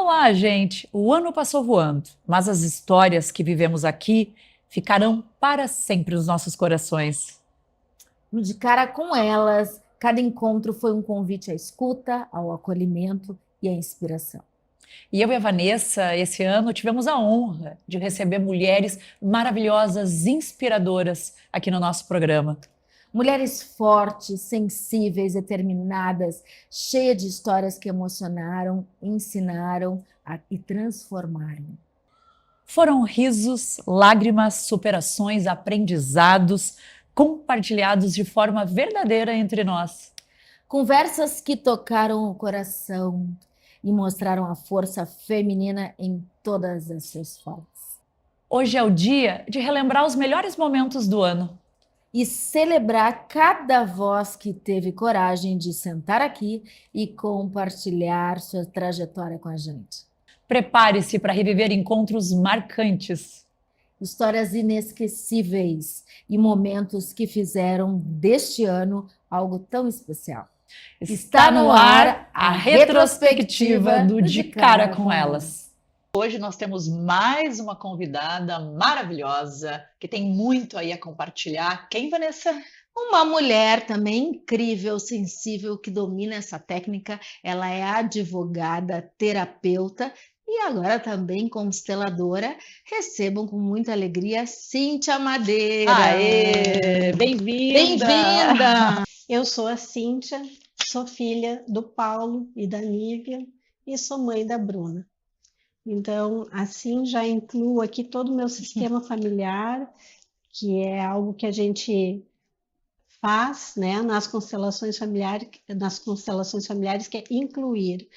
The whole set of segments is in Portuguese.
lá, gente. O ano passou voando, mas as histórias que vivemos aqui ficarão para sempre nos nossos corações. De cara com elas, cada encontro foi um convite à escuta, ao acolhimento e à inspiração. E eu e a Vanessa, esse ano, tivemos a honra de receber mulheres maravilhosas, inspiradoras aqui no nosso programa. Mulheres fortes, sensíveis, determinadas, cheias de histórias que emocionaram, ensinaram e transformaram. Foram risos, lágrimas, superações, aprendizados, compartilhados de forma verdadeira entre nós. Conversas que tocaram o coração e mostraram a força feminina em todas as suas formas. Hoje é o dia de relembrar os melhores momentos do ano. E celebrar cada voz que teve coragem de sentar aqui e compartilhar sua trajetória com a gente. Prepare-se para reviver encontros marcantes. Histórias inesquecíveis e momentos que fizeram deste ano algo tão especial. Está no ar a retrospectiva do De Cara com Elas. Hoje nós temos mais uma convidada maravilhosa que tem muito aí a compartilhar. Quem, Vanessa? Uma mulher também incrível, sensível, que domina essa técnica. Ela é advogada, terapeuta e agora também consteladora. Recebam com muita alegria Cíntia Madeira. Aê! Bem-vinda! Bem-vinda! Eu sou a Cíntia, sou filha do Paulo e da Nívia e sou mãe da Bruna. Então, assim, já incluo aqui todo o meu sistema familiar, que é algo que a gente faz, né, nas constelações familiares, que é incluir.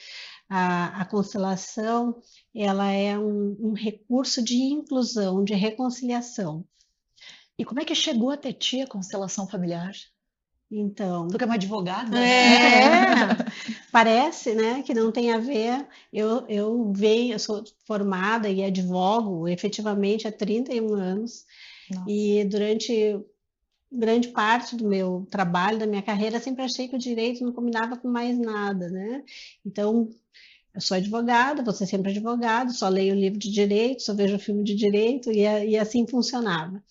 A constelação, ela é um recurso de inclusão, de reconciliação. E como é que chegou até ti a constelação familiar? Então, Tu que é uma advogada? Parece, né, que não tem a ver. Eu sou formada e advogo efetivamente há 31 anos. Nossa. E durante grande parte do meu trabalho, da minha carreira, sempre achei que o direito não combinava com mais nada, né? Então, eu sou advogada, você sempre advogado, só leio livro de direito, só vejo filme de direito e assim funcionava.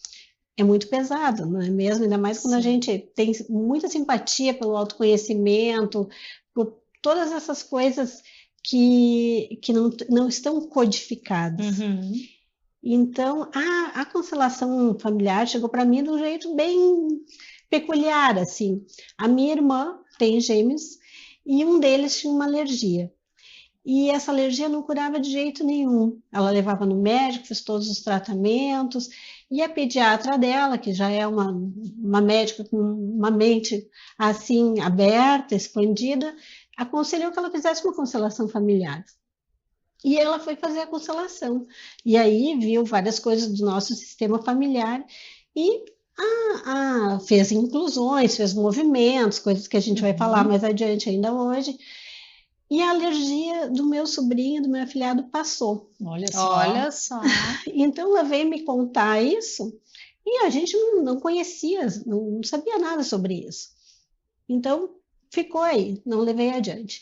É muito pesado, não é mesmo? Ainda mais quando a gente tem muita simpatia pelo autoconhecimento, por todas essas coisas que não estão codificadas. Uhum. Então, a constelação familiar chegou para mim de um jeito bem peculiar, assim. A minha irmã tem gêmeos e um deles tinha uma alergia. E essa alergia não curava de jeito nenhum. Ela levava no médico, fez todos os tratamentos, e a pediatra dela, que já é uma médica com uma mente assim aberta, expandida, aconselhou que ela fizesse uma constelação familiar. E ela foi fazer a constelação. E aí viu várias coisas do nosso sistema familiar e fez inclusões, fez movimentos, coisas que a gente vai falar mais adiante ainda hoje. E a alergia do meu sobrinho, do meu afilhado, passou. Olha só. Então ela veio me contar isso e a gente não conhecia, não sabia nada sobre isso. Então ficou aí, não levei adiante.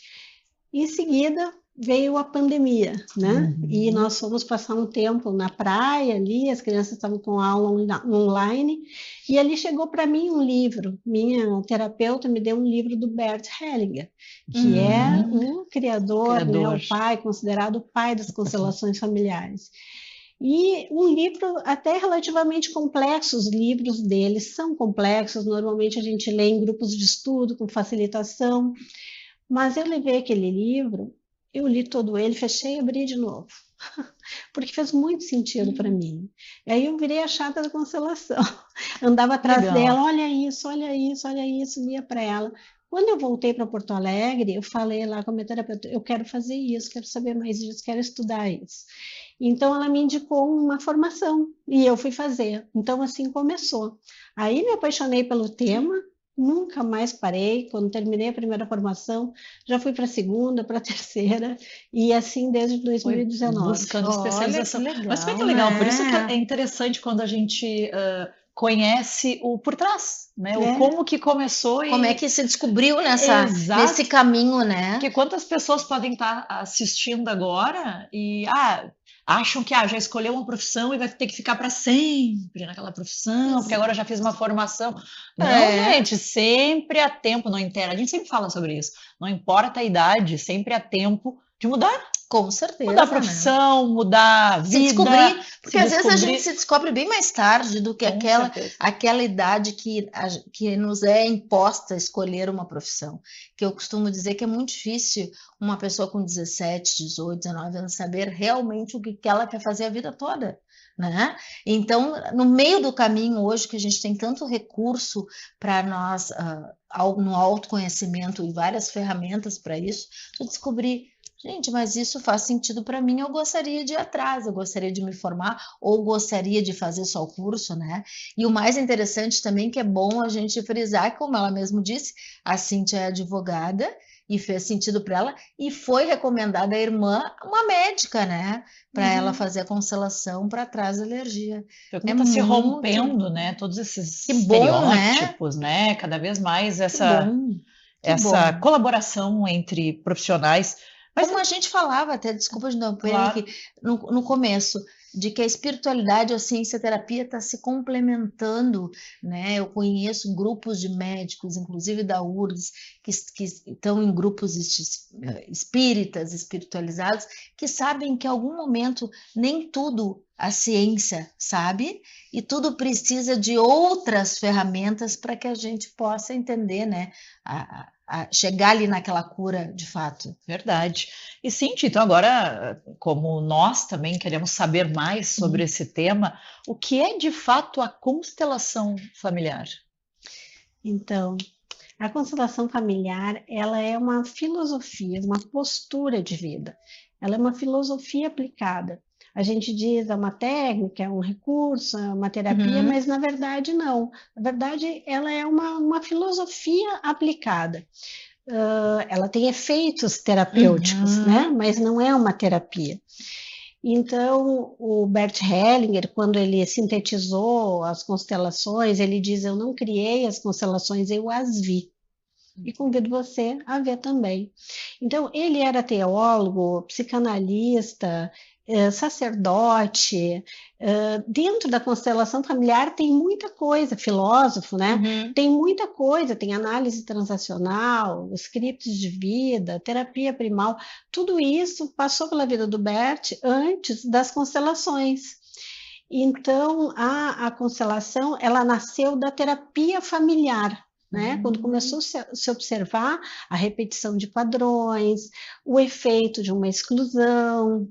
Em seguida veio a pandemia, né? E nós fomos passar um tempo na praia ali, as crianças estavam com aula online, e ali chegou para mim um livro. Minha terapeuta me deu um livro do Bert Hellinger, que é o criador, né, o pai, considerado o pai das constelações familiares. E um livro até relativamente complexo, os livros deles são complexos, normalmente a gente lê em grupos de estudo, com facilitação, mas eu levei aquele livro, eu li todo ele, fechei e abri de novo, porque fez muito sentido para mim. E aí eu virei a chata da constelação, andava atrás dela, olha isso, olha isso, olha isso, lia para ela. Quando eu voltei para Porto Alegre, eu falei lá com a minha terapeuta, eu quero fazer isso, quero saber mais disso, quero estudar isso. Então ela me indicou uma formação e eu fui fazer. Então assim começou. Aí me apaixonei pelo tema, nunca mais parei. Quando terminei a primeira formação, já fui para a segunda, para a terceira, e assim desde 2019. Buscando especialização. Olha que legal, Mas foi que legal, por isso que é interessante quando a gente conhece o por trás, né? O É. como que começou Como é que se descobriu nesse caminho, né? Porque quantas pessoas podem estar assistindo agora e acham que já escolheu uma profissão e vai ter que ficar para sempre naquela profissão, porque agora já fiz uma formação. Não, gente, sempre há tempo, não interessa. A gente sempre fala sobre isso. Não importa a idade, sempre há tempo de mudar. Com certeza. Mudar a profissão, mudar a vida. Se descobrir, porque às vezes a gente se descobre bem mais tarde do que aquela idade que nos é imposta escolher uma profissão. Que eu costumo dizer que é muito difícil uma pessoa com 17, 18, 19 anos saber realmente o que ela quer fazer a vida toda. Né? Então, no meio do caminho hoje que a gente tem tanto recurso para nós, no autoconhecimento e várias ferramentas para isso, tu descobrir, gente, mas isso faz sentido para mim, eu gostaria de ir atrás, eu gostaria de me formar ou gostaria de fazer só o curso, né? E o mais interessante também que é bom a gente frisar, como ela mesmo disse, a Cíntia é advogada e fez sentido para ela e foi recomendada a irmã, uma médica, né? Para ela fazer a constelação para trás da alergia. Está se rompendo, né? Todos esses estereótipos, né? Cada vez mais essa colaboração entre profissionais. Mas como a gente falava, até desculpa de não, claro. no começo, de que a espiritualidade, a ciência, a terapia está se complementando, né? Eu conheço grupos de médicos, inclusive da URGS, que estão em grupos espíritas, espiritualizados, que sabem que em algum momento nem tudo a ciência sabe, e tudo precisa de outras ferramentas para que a gente possa entender, né? A chegar ali naquela cura de fato. Verdade. E Cíntia, então agora, como nós também queremos saber mais sobre esse tema, o que é de fato a constelação familiar? Então, a constelação familiar, ela é uma filosofia, uma postura de vida. Ela é uma filosofia aplicada. A gente diz é uma técnica, é um recurso, é uma terapia, mas na verdade não. Na verdade, ela é uma filosofia aplicada. Ela tem efeitos terapêuticos, né? Mas não é uma terapia. Então, o Bert Hellinger, quando ele sintetizou as constelações, ele diz, eu não criei as constelações, eu as vi. E convido você a ver também. Então, ele era teólogo, psicanalista, sacerdote. Dentro da constelação familiar tem muita coisa, filósofo, né? Tem muita coisa, tem análise transacional, scripts de vida, terapia primal, tudo isso passou pela vida do Bert antes das constelações. Então, a constelação, ela nasceu da terapia familiar, né? Quando começou a se observar a repetição de padrões, o efeito de uma exclusão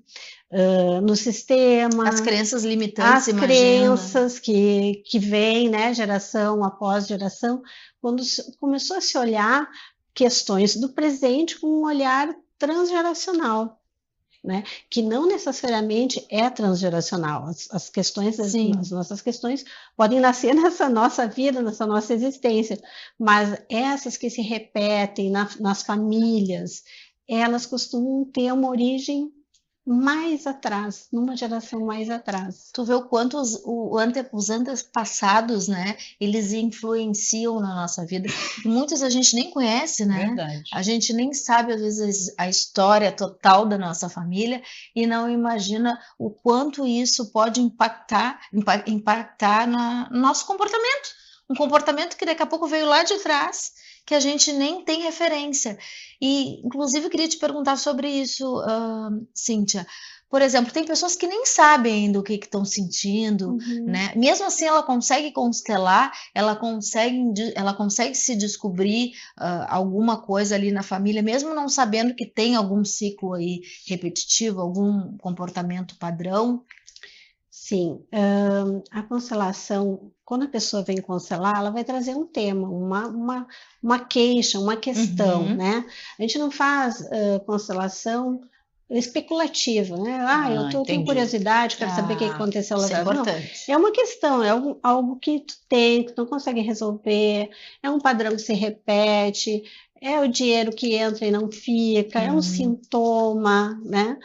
no sistema, as crenças limitantes, as crenças que vêm, né, geração após geração, quando começou a se olhar questões do presente com um olhar transgeracional. Né? Que não necessariamente é transgeracional. As questões, as nossas questões podem nascer nessa nossa vida, nessa nossa existência, mas essas que se repetem nas famílias, elas costumam ter uma origem mais atrás, numa geração mais atrás. Tu vê o quanto os antepassados, né, eles influenciam na nossa vida. Muitos a gente nem conhece, né? Verdade. A gente nem sabe, às vezes, a história total da nossa família e não imagina o quanto isso pode impactar no nosso comportamento. Um comportamento que daqui a pouco veio lá de trás, que a gente nem tem referência. E, inclusive, eu queria te perguntar sobre isso, Cíntia. Por exemplo, tem pessoas que nem sabem ainda o que estão sentindo, né? Mesmo assim, ela consegue constelar, ela consegue se descobrir alguma coisa ali na família, mesmo não sabendo que tem algum ciclo aí repetitivo, algum comportamento padrão. Sim, a constelação, quando a pessoa vem constelar, ela vai trazer um tema, uma queixa, uma questão, né? A gente não faz configuração especulativa, né? Eu tenho curiosidade, quero saber o que aconteceu lá atrás. Não, é uma questão, é algo que tu tem, que tu não consegue resolver, é um padrão que se repete, é o dinheiro que entra e não fica, é um sintoma, né?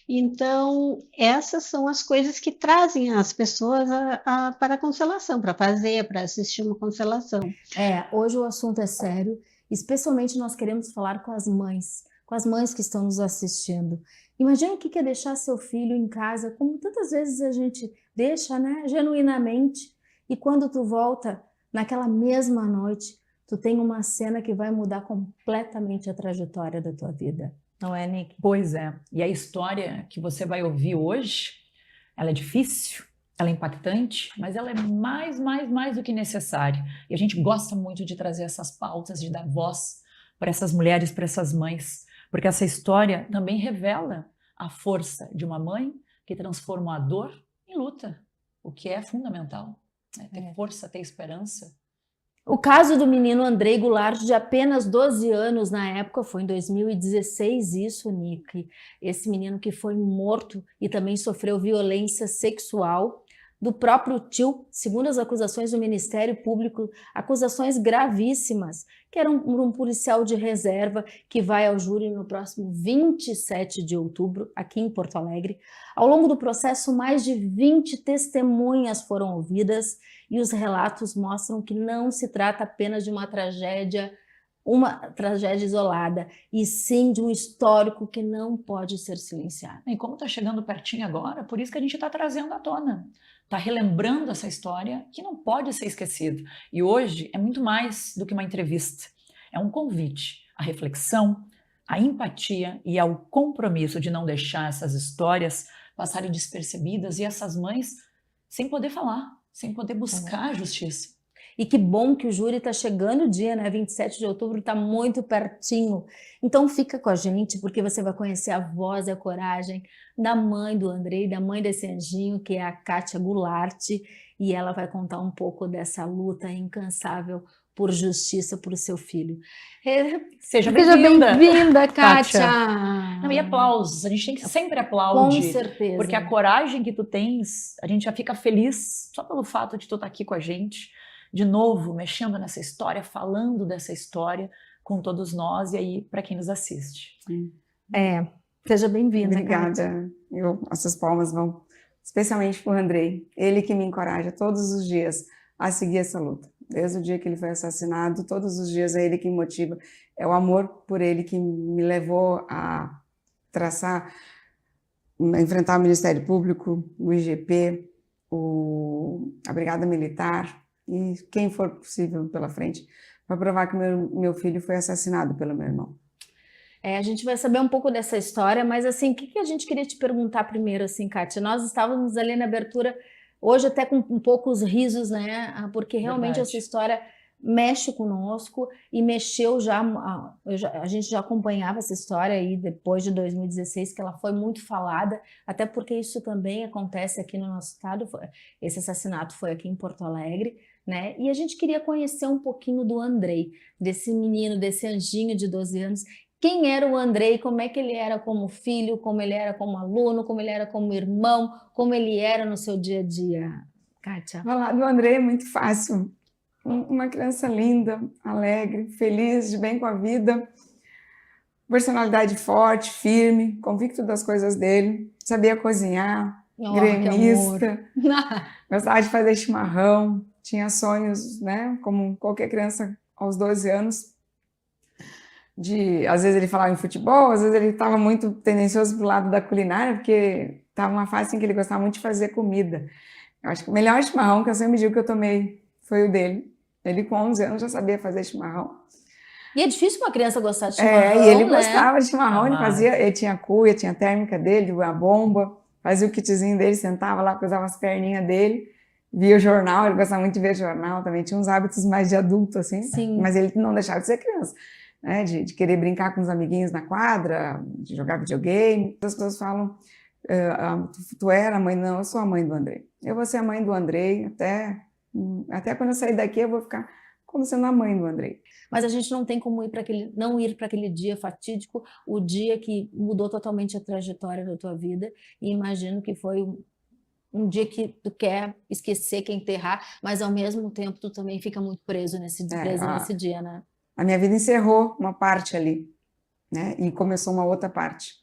Então, essas são as coisas que trazem as pessoas para a constelação, para fazer, para assistir uma constelação. Hoje o assunto é sério, especialmente nós queremos falar com as mães que estão nos assistindo. Imagina o que é deixar seu filho em casa, como tantas vezes a gente deixa, né, genuinamente, e quando tu volta, naquela mesma noite, tu tem uma cena que vai mudar completamente a trajetória da tua vida. Não é, Nick? Pois é. E a história que você vai ouvir hoje, ela é difícil, ela é impactante, mas ela é mais do que necessária. E a gente gosta muito de trazer essas pautas, de dar voz para essas mulheres, para essas mães, porque essa história também revela a força de uma mãe que transforma a dor em luta, o que é fundamental. Né? Ter força, ter esperança. O caso do menino Andrei Goulart, de apenas 12 anos na época, foi em 2016 isso, Nick. Esse menino que foi morto e também sofreu violência sexual do próprio tio, segundo as acusações do Ministério Público, acusações gravíssimas, que era um policial de reserva que vai ao júri no próximo 27 de outubro, aqui em Porto Alegre. Ao longo do processo, mais de 20 testemunhas foram ouvidas e os relatos mostram que não se trata apenas de uma tragédia isolada, e sim de um histórico que não pode ser silenciado. E como está chegando pertinho agora, por isso que a gente está trazendo à tona. Está relembrando essa história que não pode ser esquecida. E hoje é muito mais do que uma entrevista. É um convite à reflexão, à empatia e ao compromisso de não deixar essas histórias passarem despercebidas e essas mães sem poder falar, sem poder buscar a justiça. E que bom que o júri está chegando o dia, né? 27 de outubro está muito pertinho. Então fica com a gente, porque você vai conhecer a voz e a coragem da mãe do Andrei, da mãe desse anjinho, que é a Kátia Goulart, e ela vai contar um pouco dessa luta incansável por justiça por seu filho. Seja bem-vinda, Kátia! Não, e aplausos, a gente tem que sempre aplaudir. Com certeza. Porque a coragem que tu tens, a gente já fica feliz só pelo fato de tu estar aqui com a gente, de novo, mexendo nessa história, falando dessa história com todos nós e aí para quem nos assiste. Seja bem-vinda. Obrigada. Essas palmas vão especialmente para o Andrei, ele que me encoraja todos os dias a seguir essa luta. Desde o dia que ele foi assassinado, todos os dias é ele que me motiva. É o amor por ele que me levou a enfrentar o Ministério Público, o IGP, a Brigada Militar e quem for possível pela frente, para provar que meu filho foi assassinado pelo meu irmão. A gente vai saber um pouco dessa história, mas assim, o que a gente queria te perguntar primeiro, assim, Kátia? Nós estávamos ali na abertura, hoje até com um pouco os risos, né? Porque realmente essa história mexe conosco e mexeu já, a gente já acompanhava essa história aí depois de 2016, que ela foi muito falada, até porque isso também acontece aqui no nosso estado, esse assassinato foi aqui em Porto Alegre, né? E a gente queria conhecer um pouquinho do Andrei, desse menino, desse anjinho de 12 anos. Quem era o Andrei, como é que ele era como filho, como ele era como aluno, como ele era como irmão, como ele era no seu dia a dia, Kátia? Falar do Andrei é muito fácil. Uma criança linda, alegre, feliz, de bem com a vida, personalidade forte, firme, convicto das coisas dele, sabia cozinhar, gremista, gostava de fazer chimarrão, tinha sonhos, né, como qualquer criança aos 12 anos, às vezes ele falava em futebol, às vezes ele estava muito tendencioso para o lado da culinária, porque estava uma fase em que ele gostava muito de fazer comida. Eu acho que o melhor chimarrão que eu sempre digo que eu tomei foi o dele. Ele com 11 anos já sabia fazer chimarrão. E é difícil uma criança gostar de chimarrão, e ele né? gostava de chimarrão, ele tinha cuia, tinha a térmica dele, a bomba, fazia o kitzinho dele, sentava lá, cruzava as perninhas dele, via o jornal, ele gostava muito de ver jornal também, tinha uns hábitos mais de adulto, assim, Sim. Mas ele não deixava de ser criança. Né, de querer brincar com os amiguinhos na quadra, de jogar videogame. As pessoas falam, tu era a mãe? Não, eu sou a mãe do Andrei. Eu vou ser a mãe do Andrei, até quando eu sair daqui eu vou ficar como sendo a mãe do Andrei. Mas a gente não tem como não ir para aquele dia fatídico, o dia que mudou totalmente a trajetória da tua vida, e imagino que foi um dia que tu quer esquecer, quer enterrar, mas ao mesmo tempo tu também fica muito preso nesse dia, né? a minha vida encerrou uma parte ali, né? E começou uma outra parte,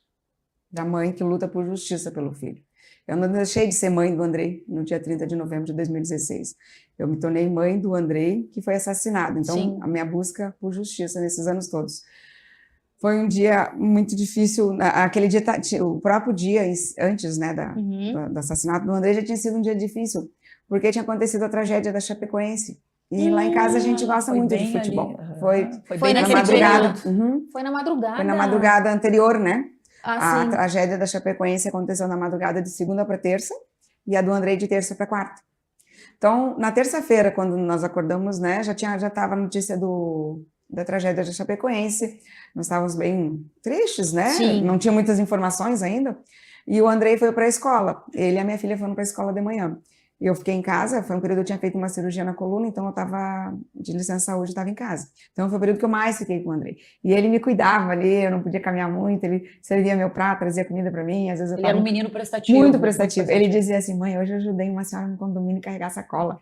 da mãe que luta por justiça pelo filho. Eu não deixei de ser mãe do Andrei no dia 30 de novembro de 2016. Eu me tornei mãe do Andrei, que foi assassinado. Então, Sim. a minha busca por justiça nesses anos todos. Foi um dia muito difícil. Aquele dia, o próprio dia antes, né, do assassinato do Andrei já tinha sido um dia difícil, porque tinha acontecido a tragédia da Chapecoense. E lá em casa a gente gosta muito de futebol. Foi na madrugada. Foi na madrugada. Foi na madrugada anterior, né? Ah, A tragédia da Chapecoense aconteceu na madrugada de segunda para terça e a do Andrei de terça para quarta. Então, na terça-feira, quando nós acordamos, né, já estava a notícia da tragédia da Chapecoense. Nós estávamos bem tristes, né? Sim. Não tinha muitas informações ainda. E o Andrei foi para a escola. Ele e a minha filha foram para a escola de manhã. E eu fiquei em casa, foi um período que eu tinha feito uma cirurgia na coluna, então eu estava de licença saúde, estava em casa. Então foi o período que eu mais fiquei com o Andrei. E ele me cuidava ali, eu não podia caminhar muito, ele servia meu prato, trazia comida para mim, às vezes eu Ele era um menino prestativo. Muito prestativo. Ele dizia assim, mãe, hoje eu ajudei uma senhora no condomínio a carregar sacola.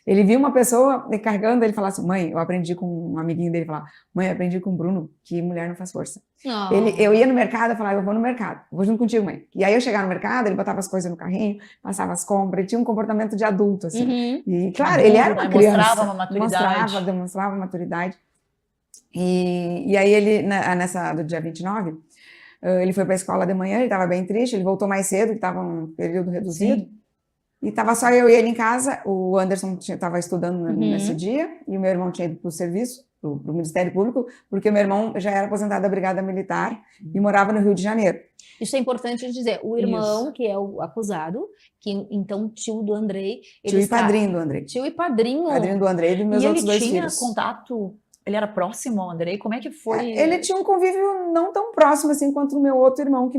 Ele viu uma pessoa carregando, ele falava assim, mãe, eu aprendi com um amiguinho dele, falar, mãe, eu aprendi com o Bruno que mulher não faz força. Oh. Eu ia no mercado, eu falava, eu vou no mercado, vou junto contigo, mãe. E aí eu chegava no mercado, ele botava as coisas no carrinho, passava as compras, ele tinha um comportamento de adulto, assim. E, claro, ele era uma criança. Mostrava uma maturidade. Demonstrava maturidade. E aí ele, do dia 29, ele foi para a escola de manhã, ele estava bem triste, ele voltou mais cedo, que estava um período reduzido. Sim. E estava só eu e ele em casa, o Anderson estava estudando nesse dia, e o meu irmão tinha ido para o serviço, para o Ministério Público, porque meu irmão já era aposentado da Brigada Militar e morava no Rio de Janeiro. Isso é importante dizer. O irmão, que é o acusado, que então tio do Andrei... Tio e padrinho do Andrei. Tio e padrinho. Padrinho do Andrei e dos meus outros dois filhos. E ele tinha contato... Ele era próximo ao Andrei? Como é que foi? Ele tinha um convívio não tão próximo assim quanto o meu outro irmão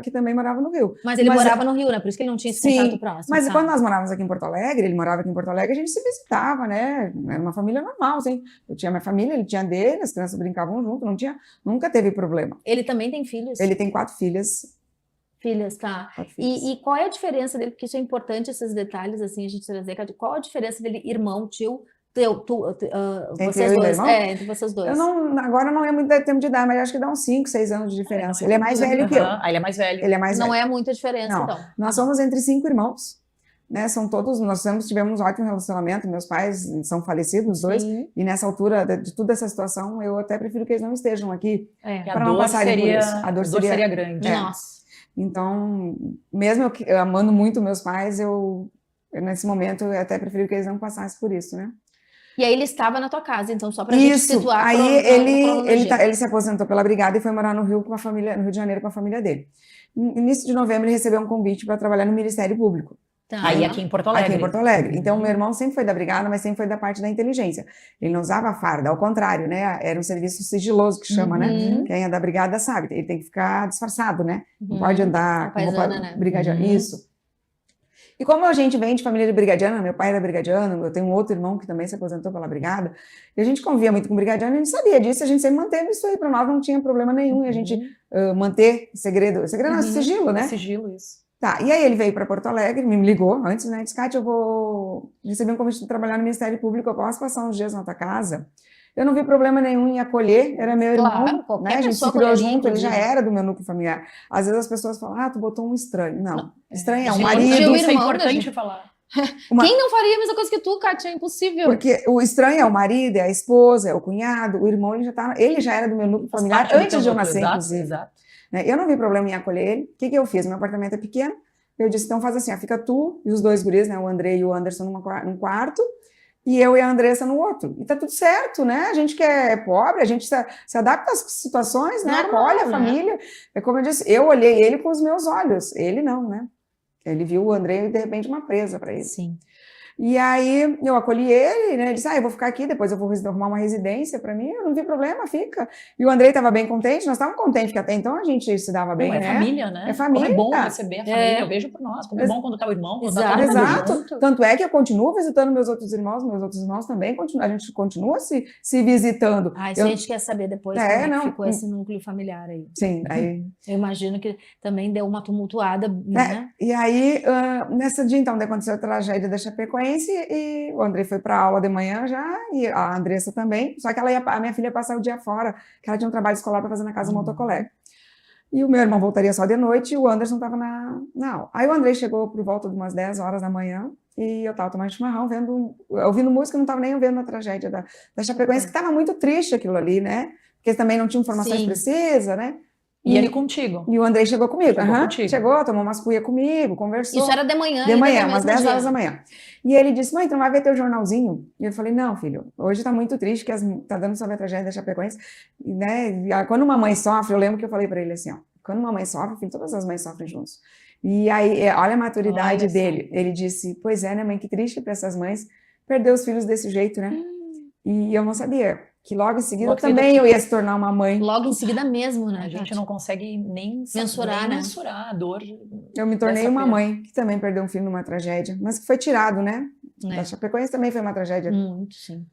que também morava no Rio. Mas ele morava no Rio, né? Por isso que ele não tinha esse contato próximo. Mas quando nós morávamos aqui em Porto Alegre, ele morava aqui em Porto Alegre, a gente se visitava, né? Era uma família normal, assim. Eu tinha minha família, ele tinha dele, as crianças brincavam junto, nunca teve problema. Ele também tem filhos? Ele tem 4 filhas. Filhas, tá. E qual é a diferença dele? Porque isso é importante, esses detalhes, assim, a gente trazer. Qual a diferença dele, irmão, tio... vocês dois. Entre vocês dois. Agora não é muito tempo de idade, mas acho que dá uns 5, 6 anos de diferença. Ele é mais velho que eu. Ele é mais velho. Ele é mais não velho. É muita diferença, não. Então. Nós somos entre 5 irmãos. Né? Nós tivemos um ótimo relacionamento. Meus pais são falecidos, os dois. Sim. E nessa altura de toda essa situação, eu até prefiro que eles não estejam aqui. Para não passarem por isso. A dor seria grande. Nossa. Então, mesmo eu amando muito meus pais, nesse momento, eu até prefiro que eles não passassem por isso, né? E aí ele estava na tua casa, então só para gente situar. Aí ele se aposentou pela Brigada e foi morar no Rio no Rio de Janeiro com a família dele. No início de novembro ele recebeu um convite para trabalhar no Ministério Público. Tá. Aí aqui em Porto Alegre. Aqui em Porto Alegre. Então meu irmão sempre foi da Brigada, mas sempre foi da parte da inteligência. Ele não usava farda, ao contrário, né? Era um serviço sigiloso que chama, né? Quem é da Brigada sabe, ele tem que ficar disfarçado, né? Não pode andar como né? brigadiano. Isso. E como a gente vem de família de brigadiano, meu pai era brigadiano, eu tenho um outro irmão que também se aposentou pela Brigada, e a gente convivia muito com brigadiano, a gente sabia disso, a gente sempre manteve isso aí, para nós não tinha problema nenhum, e a gente manter segredo não, sigilo, né? Sigilo, isso. Tá, e aí ele veio para Porto Alegre, me ligou antes, né, disse, Kátia, eu vou receber um convite para trabalhar no Ministério Público, eu posso passar uns dias na tua casa? Eu não vi problema nenhum em acolher, era meu irmão, né? A gente se criou junto, ele já era do meu núcleo familiar. Às vezes as pessoas falam, tu botou um estranho. Não, estranho é um marido. Isso é importante falar. Quem não faria a mesma coisa que tu, Kátia? É impossível. Porque o estranho é o marido, é a esposa, é o cunhado, o irmão, ele já era do meu núcleo familiar antes de eu nascer, inclusive. Exato. Eu não vi problema em acolher ele. O que eu fiz? Meu apartamento é pequeno. Eu disse, então faz assim, fica tu e os dois guris, né? O Andrei e o Anderson num quarto. E eu e a Andressa no outro. E tá tudo certo, né? A gente que é pobre, a gente se adapta às situações, né? Acolhe a família. É como eu disse, eu olhei ele com os meus olhos. Ele não, né? Ele viu o André e, de repente, uma presa para ele. Sim. E aí, eu acolhi ele, né? Ele disse, eu vou ficar aqui, depois eu vou arrumar uma residência para mim. Eu não vi problema, fica. E o Andrei estava bem contente, nós estávamos contentes, porque até então a gente se dava bem, né? Família, né? É família. Como é bom receber a família, eu vejo por nós. Como é bom quando tá o irmão, quando tá todo mundo junto. Tanto é que eu continuo visitando meus outros irmãos também, a gente continua se visitando. Isso a gente quer saber depois como ficou esse núcleo familiar aí. Sim, aí... Eu imagino que também deu uma tumultuada, né? E aí, nessa dia, então, aconteceu a tragédia da Chapecoense. Chapecoense e o Andrei foi para aula de manhã já, e a Andressa também, só que a minha filha ia passar o dia fora, que ela tinha um trabalho escolar para fazer na casa do outro colega. E o meu irmão voltaria só de noite e o Anderson estava na aula. Aí o Andrei chegou por volta de umas 10 horas da manhã e eu estava tomando chimarrão, ouvindo música, não estava nem vendo a tragédia da Chapecoense, que estava muito triste aquilo ali, né? Porque também não tinha informações precisas, né? E ele contigo? E o Andrei chegou comigo. Contigo. Chegou, tomou umas cuias comigo, conversou. Isso era de manhã? De manhã, umas 10 horas da manhã. E ele disse, mãe, tu não vai ver teu jornalzinho? E eu falei, não, filho, hoje tá muito triste, que tá dando sobre a tragédia da Chapecoense. E, né, quando uma mãe sofre, eu lembro que eu falei para ele assim, ó, quando uma mãe sofre, filho, todas as mães sofrem juntos. E aí, olha a maturidade dele. Ele disse, pois é, né, mãe, que triste para essas mães perder os filhos desse jeito, né? E eu não sabia que logo em seguida também eu ia se tornar uma mãe. Logo em seguida mesmo, né? A gente não consegue nem mensurar, nem né? mensurar a dor. Eu me tornei uma mãe que também perdeu um filho numa tragédia, mas que foi tirado, né? Da Chapecoense também foi uma tragédia. Muito, sim.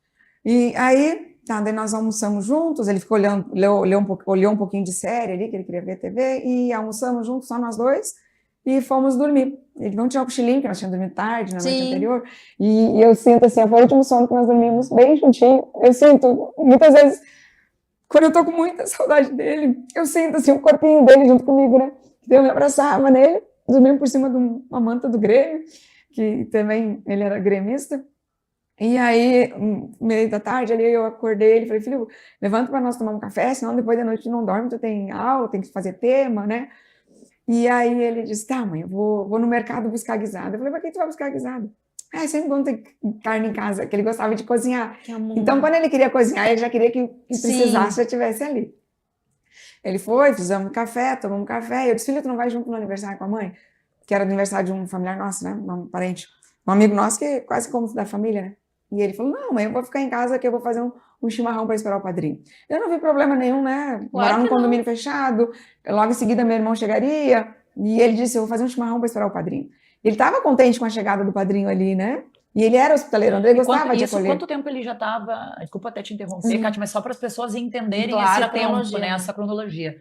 E aí, daí nós almoçamos juntos, ele ficou olhando, olhou um pouquinho de série ali, que ele queria ver TV, e almoçamos juntos, só nós dois, e fomos dormir. Ele não tinha o cochilinho, que nós tínhamos dormido tarde, na noite anterior, e eu sinto assim, foi o último sono que nós dormimos bem juntinho. Eu sinto, muitas vezes, quando eu tô com muita saudade dele, eu sinto assim, o corpinho dele junto comigo, né? Eu me abraçava nele, dormimos por cima de uma manta do Grêmio, que também ele era gremista. E aí, meio da tarde, ali eu acordei, ele falei, filho, levanta para nós tomar um café, senão depois da noite tu não dorme, tu tem aula, tem que fazer tema, né? E aí ele disse, tá, mãe, eu vou no mercado buscar guisada. Eu falei, pra que tu vai buscar guisada? Sempre bom ter carne em casa, que ele gostava de cozinhar. Então, quando ele queria cozinhar, ele já queria que precisasse, já estivesse ali. Ele foi, fizemos café, tomamos um café, eu disse, filho, tu não vai junto no aniversário com a mãe? Que era o aniversário de um familiar nosso, né? Um parente, um amigo nosso que é quase como da família, né? E ele falou, não, mãe, eu vou ficar em casa que eu vou fazer um chimarrão para esperar o padrinho. Eu não vi problema nenhum, né? Morar num condomínio fechado, logo em seguida meu irmão chegaria, e ele disse, eu vou fazer um chimarrão para esperar o padrinho. Ele estava contente com a chegada do padrinho ali, né? E ele era hospitaleiro, André gostava de acolher. Quanto tempo ele já estava... Desculpa até te interromper, Kátia, mas só para as pessoas entenderem esse tempo, né? Essa cronologia.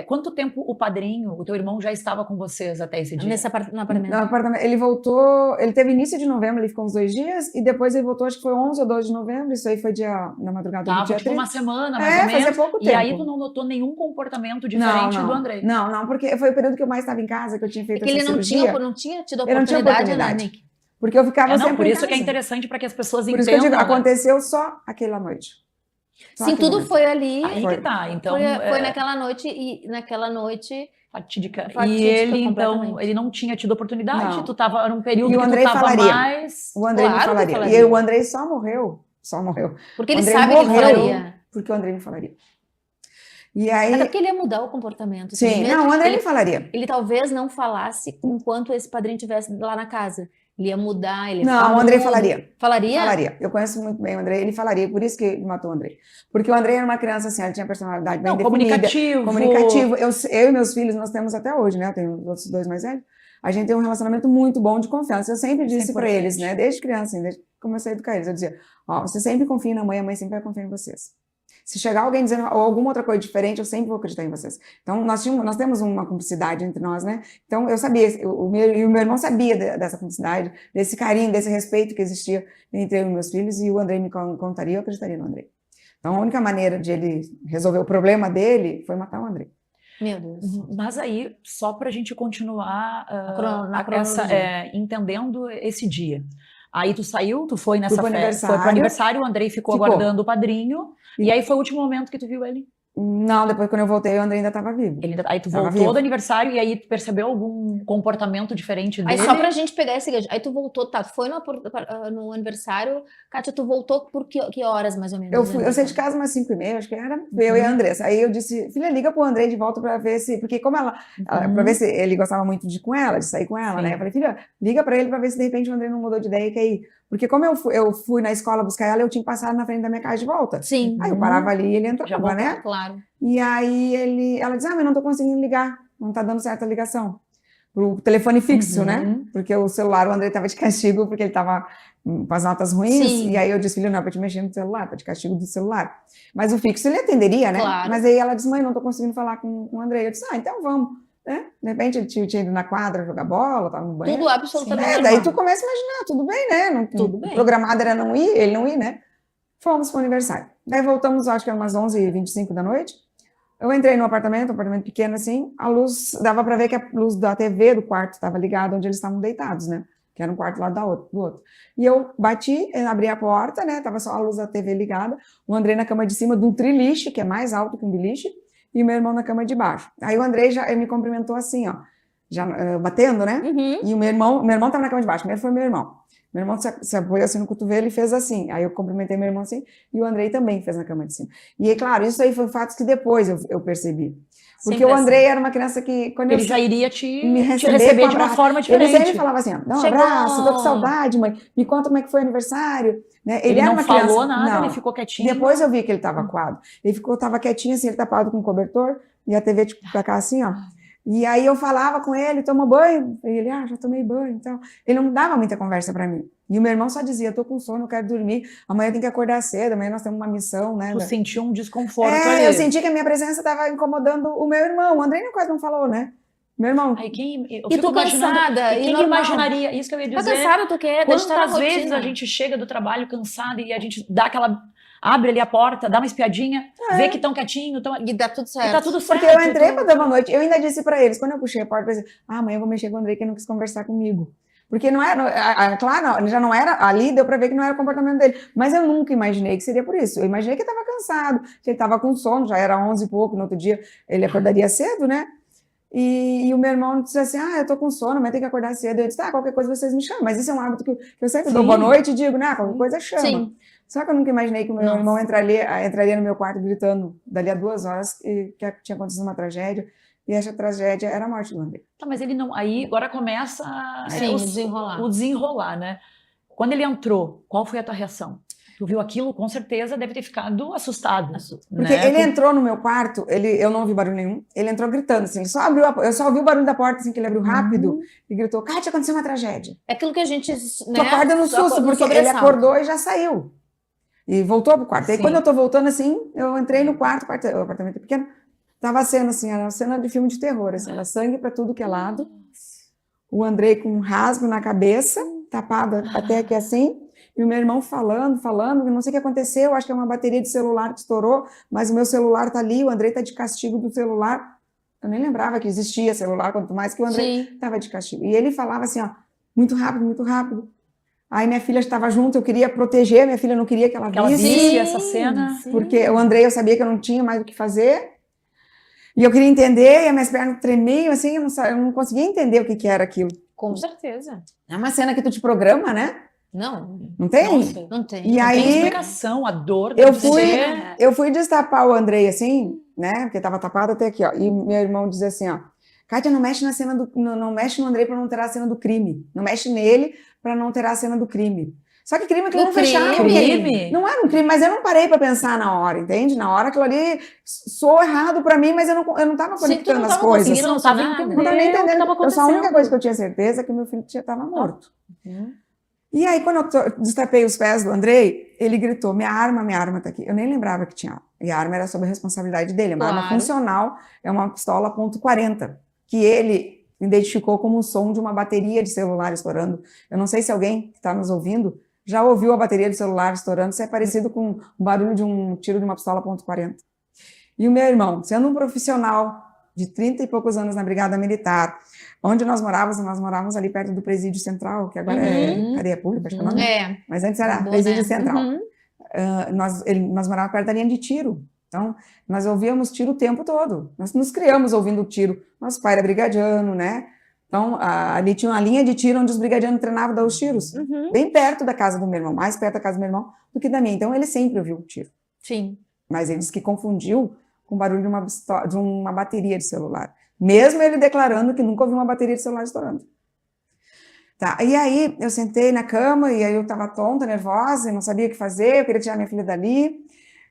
Quanto tempo o padrinho, o teu irmão, já estava com vocês até esse dia? No apartamento. Ele voltou, ele teve início de novembro, ele ficou uns 2 dias, e depois ele voltou, acho que foi 11 ou 12 de novembro, isso aí foi na madrugada do dia 30. Uma semana, mais ou menos. Fazia pouco tempo. E aí tu não notou nenhum comportamento diferente do Andrei? Não, porque foi o período que eu mais estava em casa, que eu tinha feito essa cirurgia. Ele não tinha tido a oportunidade, né, Nick? Porque eu ficava sempre por em isso casa. Que é interessante para que as pessoas por entendam. Isso que eu digo, aconteceu só aquela noite. Sim, tudo foi ali. Aí que tá. Então, foi naquela noite e naquela noite fatídica. E ele, então, ele não tinha tido oportunidade. Não. Tu tava num período e o que Andrei tu tava falaria. mais... O Andrei me falaria. E o Andrei só morreu. Porque ele sabe que ele falaria. Porque o Andrei me falaria. E aí... Até porque ele ia mudar o comportamento. Sim, não, o Andrei me falaria. Ele talvez não falasse enquanto esse padrinho estivesse lá na casa. Ele ia mudar, ele ia Não, o Andrei falaria. Falaria? Falaria. Eu conheço muito bem o Andrei, ele falaria, por isso que ele matou o Andrei. Porque o Andrei era uma criança assim, ele tinha personalidade bem definida. Comunicativo. Eu e meus filhos, nós temos até hoje, né? Eu tenho os outros 2 mais velhos. A gente tem um relacionamento muito bom de confiança. Eu sempre disse para eles, né? Desde criança, desde que comecei a educar eles, eu dizia, você sempre confia na mãe, a mãe sempre vai confiar em vocês. Se chegar alguém dizendo alguma outra coisa diferente, eu sempre vou acreditar em vocês. Então, nós temos uma cumplicidade entre nós, né? Então, eu sabia, o meu irmão sabia dessa cumplicidade, desse carinho, desse respeito que existia entre eu e meus filhos, e o Andrei me contaria, eu acreditaria no Andrei. Então, a única maneira de ele resolver o problema dele foi matar o Andrei. Meu Deus. Mas aí, só para a gente continuar entendendo esse dia. Aí tu saiu, tu foi nessa festa, foi pro aniversário, o Andrei ficou aguardando o padrinho, e aí foi o último momento que tu viu ele? Não, depois quando eu voltei, o Andrei ainda estava vivo. Aí tu voltou do aniversário e aí tu percebeu algum comportamento diferente dele? Aí só pra gente pegar esse gancho, aí tu voltou, tá, foi no aniversário, Kátia, tu voltou por que horas mais ou menos? Eu saí de casa umas 5h30, acho que era eu e a Andressa. Aí eu disse, filha, liga pro Andrei de volta pra ver se, porque como pra ver se ele gostava muito de ir com ela, de sair com ela, né? Eu falei, filha, liga pra ele pra ver se de repente o Andrei não mudou de ideia e quer ir. Porque como eu fui na escola buscar ela, eu tinha que passar na frente da minha casa de volta. Sim. Aí eu parava ali e ele entrava, né? Claro. E aí ela diz, mas não tô conseguindo ligar, não tá dando certo a ligação. O telefone fixo, né? Porque o celular, o Andrei tava de castigo, porque ele tava com as notas ruins. Sim. E aí eu disse, filho, não é pra te mexer no celular, tá de castigo do celular. Mas o fixo ele atenderia, né? Claro. Mas aí ela disse, mãe, não tô conseguindo falar com o Andrei. Eu disse, então vamos. né? De repente ele tinha ido na quadra jogar bola, estava no banheiro. Tudo absolutamente Daí normal. tu começa a imaginar, tudo bem, né? Tudo bem. Programado era não ir, ele não ir, né? Fomos para o aniversário. Daí voltamos, acho que era umas 11h25 da noite. Eu entrei no apartamento, um apartamento pequeno assim, a luz, dava para ver que a luz da TV do quarto estava ligada onde eles estavam deitados, né? Que era um quarto lá do outro. E eu bati, abri a porta, né? Tava só a luz da TV ligada, o Andrei na cama de cima do triliche, que é mais alto que um beliche, e o meu irmão na cama de baixo. Aí o Andrei ele me cumprimentou assim, ó, já batendo, né? E o meu irmão tava na cama de baixo, primeiro foi meu irmão. Meu irmão se apoiou assim no cotovelo e fez assim. Aí eu cumprimentei meu irmão assim, e o Andrei também fez na cama de cima. E, claro, isso aí foi fatos que depois eu percebi. Porque Sempre o Andrei assim. era uma criança que, quando Ele eu já iria te receber receber com de uma abraço. forma Ele diferente. sempre falava assim, ó, dá um Chegou. abraço, tô com saudade, mãe, me conta como é que foi o aniversário. Né? Ele era não uma falou criança, nada, não. ele ficou quietinho. Depois eu vi que ele estava acuado. Ele tava quietinho assim, ele tapado com cobertor, e a TV tipo pra cá assim, ó. E aí eu falava com ele, toma banho? E ele, já tomei banho, então. Ele não dava muita conversa para mim. E o meu irmão só dizia, tô com sono, quero dormir, amanhã tem que acordar cedo, amanhã nós temos uma missão, né? Tu sentiu um desconforto ali. Eu senti que a minha presença estava incomodando o meu irmão. O Andrei quase não falou, né? Meu irmão. Aí eu E fico tu imaginando, cansada, quem normal. imaginaria, isso que eu ia Tá dizer. cansada, tu quer? Quantas vezes a gente chega do trabalho cansada e a gente dá aquela... Abre ali a porta, dá uma espiadinha, vê que estão quietinho, E dá tudo certo. e tá tudo certo. Porque eu entrei para dar uma noite, eu ainda disse para eles, quando eu puxei a porta, eu pensei, amanhã eu vou mexer com o Andrei que não quis conversar comigo. Porque não era, claro, já não era, ali deu para ver que não era o comportamento dele, mas eu nunca imaginei que seria por isso. Eu imaginei que ele estava cansado, que ele estava com sono, já era 11 e pouco, no outro dia ele acordaria cedo, né? E o meu irmão disse assim, eu tô com sono, mas tem que acordar cedo. Eu disse, qualquer coisa vocês me chamam. Mas isso é um hábito que eu sempre dou boa noite e digo, qualquer coisa chama. Sim. Só que eu nunca imaginei que o meu irmão entraria no meu quarto gritando dali a 2 horas que tinha acontecido uma tragédia. E essa tragédia era a morte do Andrei. Tá, mas ele não... Aí agora começa o desenrolar, né? Quando ele entrou, qual foi a tua reação? Tu viu aquilo, com certeza deve ter ficado assustado. Porque ele entrou no meu quarto, eu não ouvi barulho nenhum, ele entrou gritando, assim, eu só ouvi o barulho da porta, assim, que ele abriu rápido, e gritou, Kátia, aconteceu uma tragédia. É aquilo que a gente... Tu acorda no susto, porque ele acordou e já saiu. E voltou pro quarto. Aí quando eu tô voltando, assim, eu entrei no quarto, o apartamento pequeno, tava a cena, assim, era uma cena de filme de terror, assim, era sangue pra tudo que é lado, o Andrei com um rasgo na cabeça, tapado até aqui assim, e o meu irmão falando, não sei o que aconteceu, acho que é uma bateria de celular que estourou, mas o meu celular tá ali, o Andrei tá de castigo do celular. Eu nem lembrava que existia celular, quanto mais que o Andrei tava de castigo. E ele falava assim, muito rápido, muito rápido. Aí minha filha estava junto, eu queria proteger, minha filha não queria que ela visse essa cena. Porque o Andrei, eu sabia que eu não tinha mais o que fazer. E eu queria entender, e as minhas pernas tremiam, assim, eu não conseguia entender o que era aquilo. Com certeza. É uma cena que tu te programa, né? Não tem? Não tem. E não aí, tem explicação, a dor eu fui destapar o Andrei assim, né? Porque estava tapado até aqui, ó. E meu irmão dizia assim, ó, Kátia, não mexe na cena não mexe no Andrei para não ter a cena do crime. Não mexe nele para não ter a cena do crime. Só que crime aquilo não fechava. Não era um crime, mas eu não parei para pensar na hora, entende? Na hora aquilo ali soou errado para mim, mas eu não estava conectando as coisas. Não estava entendendo. Não estava nem entendendo. Só a única coisa que eu tinha certeza é que meu filho estava morto. E aí, quando eu destapei os pés do Andrei, ele gritou, minha arma tá aqui. Eu nem lembrava que tinha arma. E a arma era sob a responsabilidade dele. Uma arma funcional, é uma pistola .40, que ele identificou como o som de uma bateria de celular estourando. Eu não sei se alguém que está nos ouvindo já ouviu a bateria de celular estourando, se é parecido com o barulho de um tiro de uma pistola .40. E o meu irmão, sendo um profissional de 30 e poucos anos na Brigada Militar, onde nós morávamos ali perto do Presídio Central, que agora é cadeia pública, acho que é o nome. Mas antes era Presídio Central. Nós morávamos perto da linha de tiro. Então, nós ouvíamos tiro o tempo todo. Nós nos criamos ouvindo tiro. Nosso pai era brigadiano, né? Então, ali tinha uma linha de tiro onde os brigadianos treinavam a dar os tiros. Bem perto da casa do meu irmão, mais perto da casa do meu irmão do que da minha. Então, ele sempre ouviu o tiro. Sim. Mas ele disse que confundiu com o barulho de uma bateria de celular. Mesmo ele declarando que nunca ouviu uma bateria de celular estourando. Tá, e aí eu sentei na cama e aí eu estava tonta, nervosa, não sabia o que fazer, eu queria tirar minha filha dali.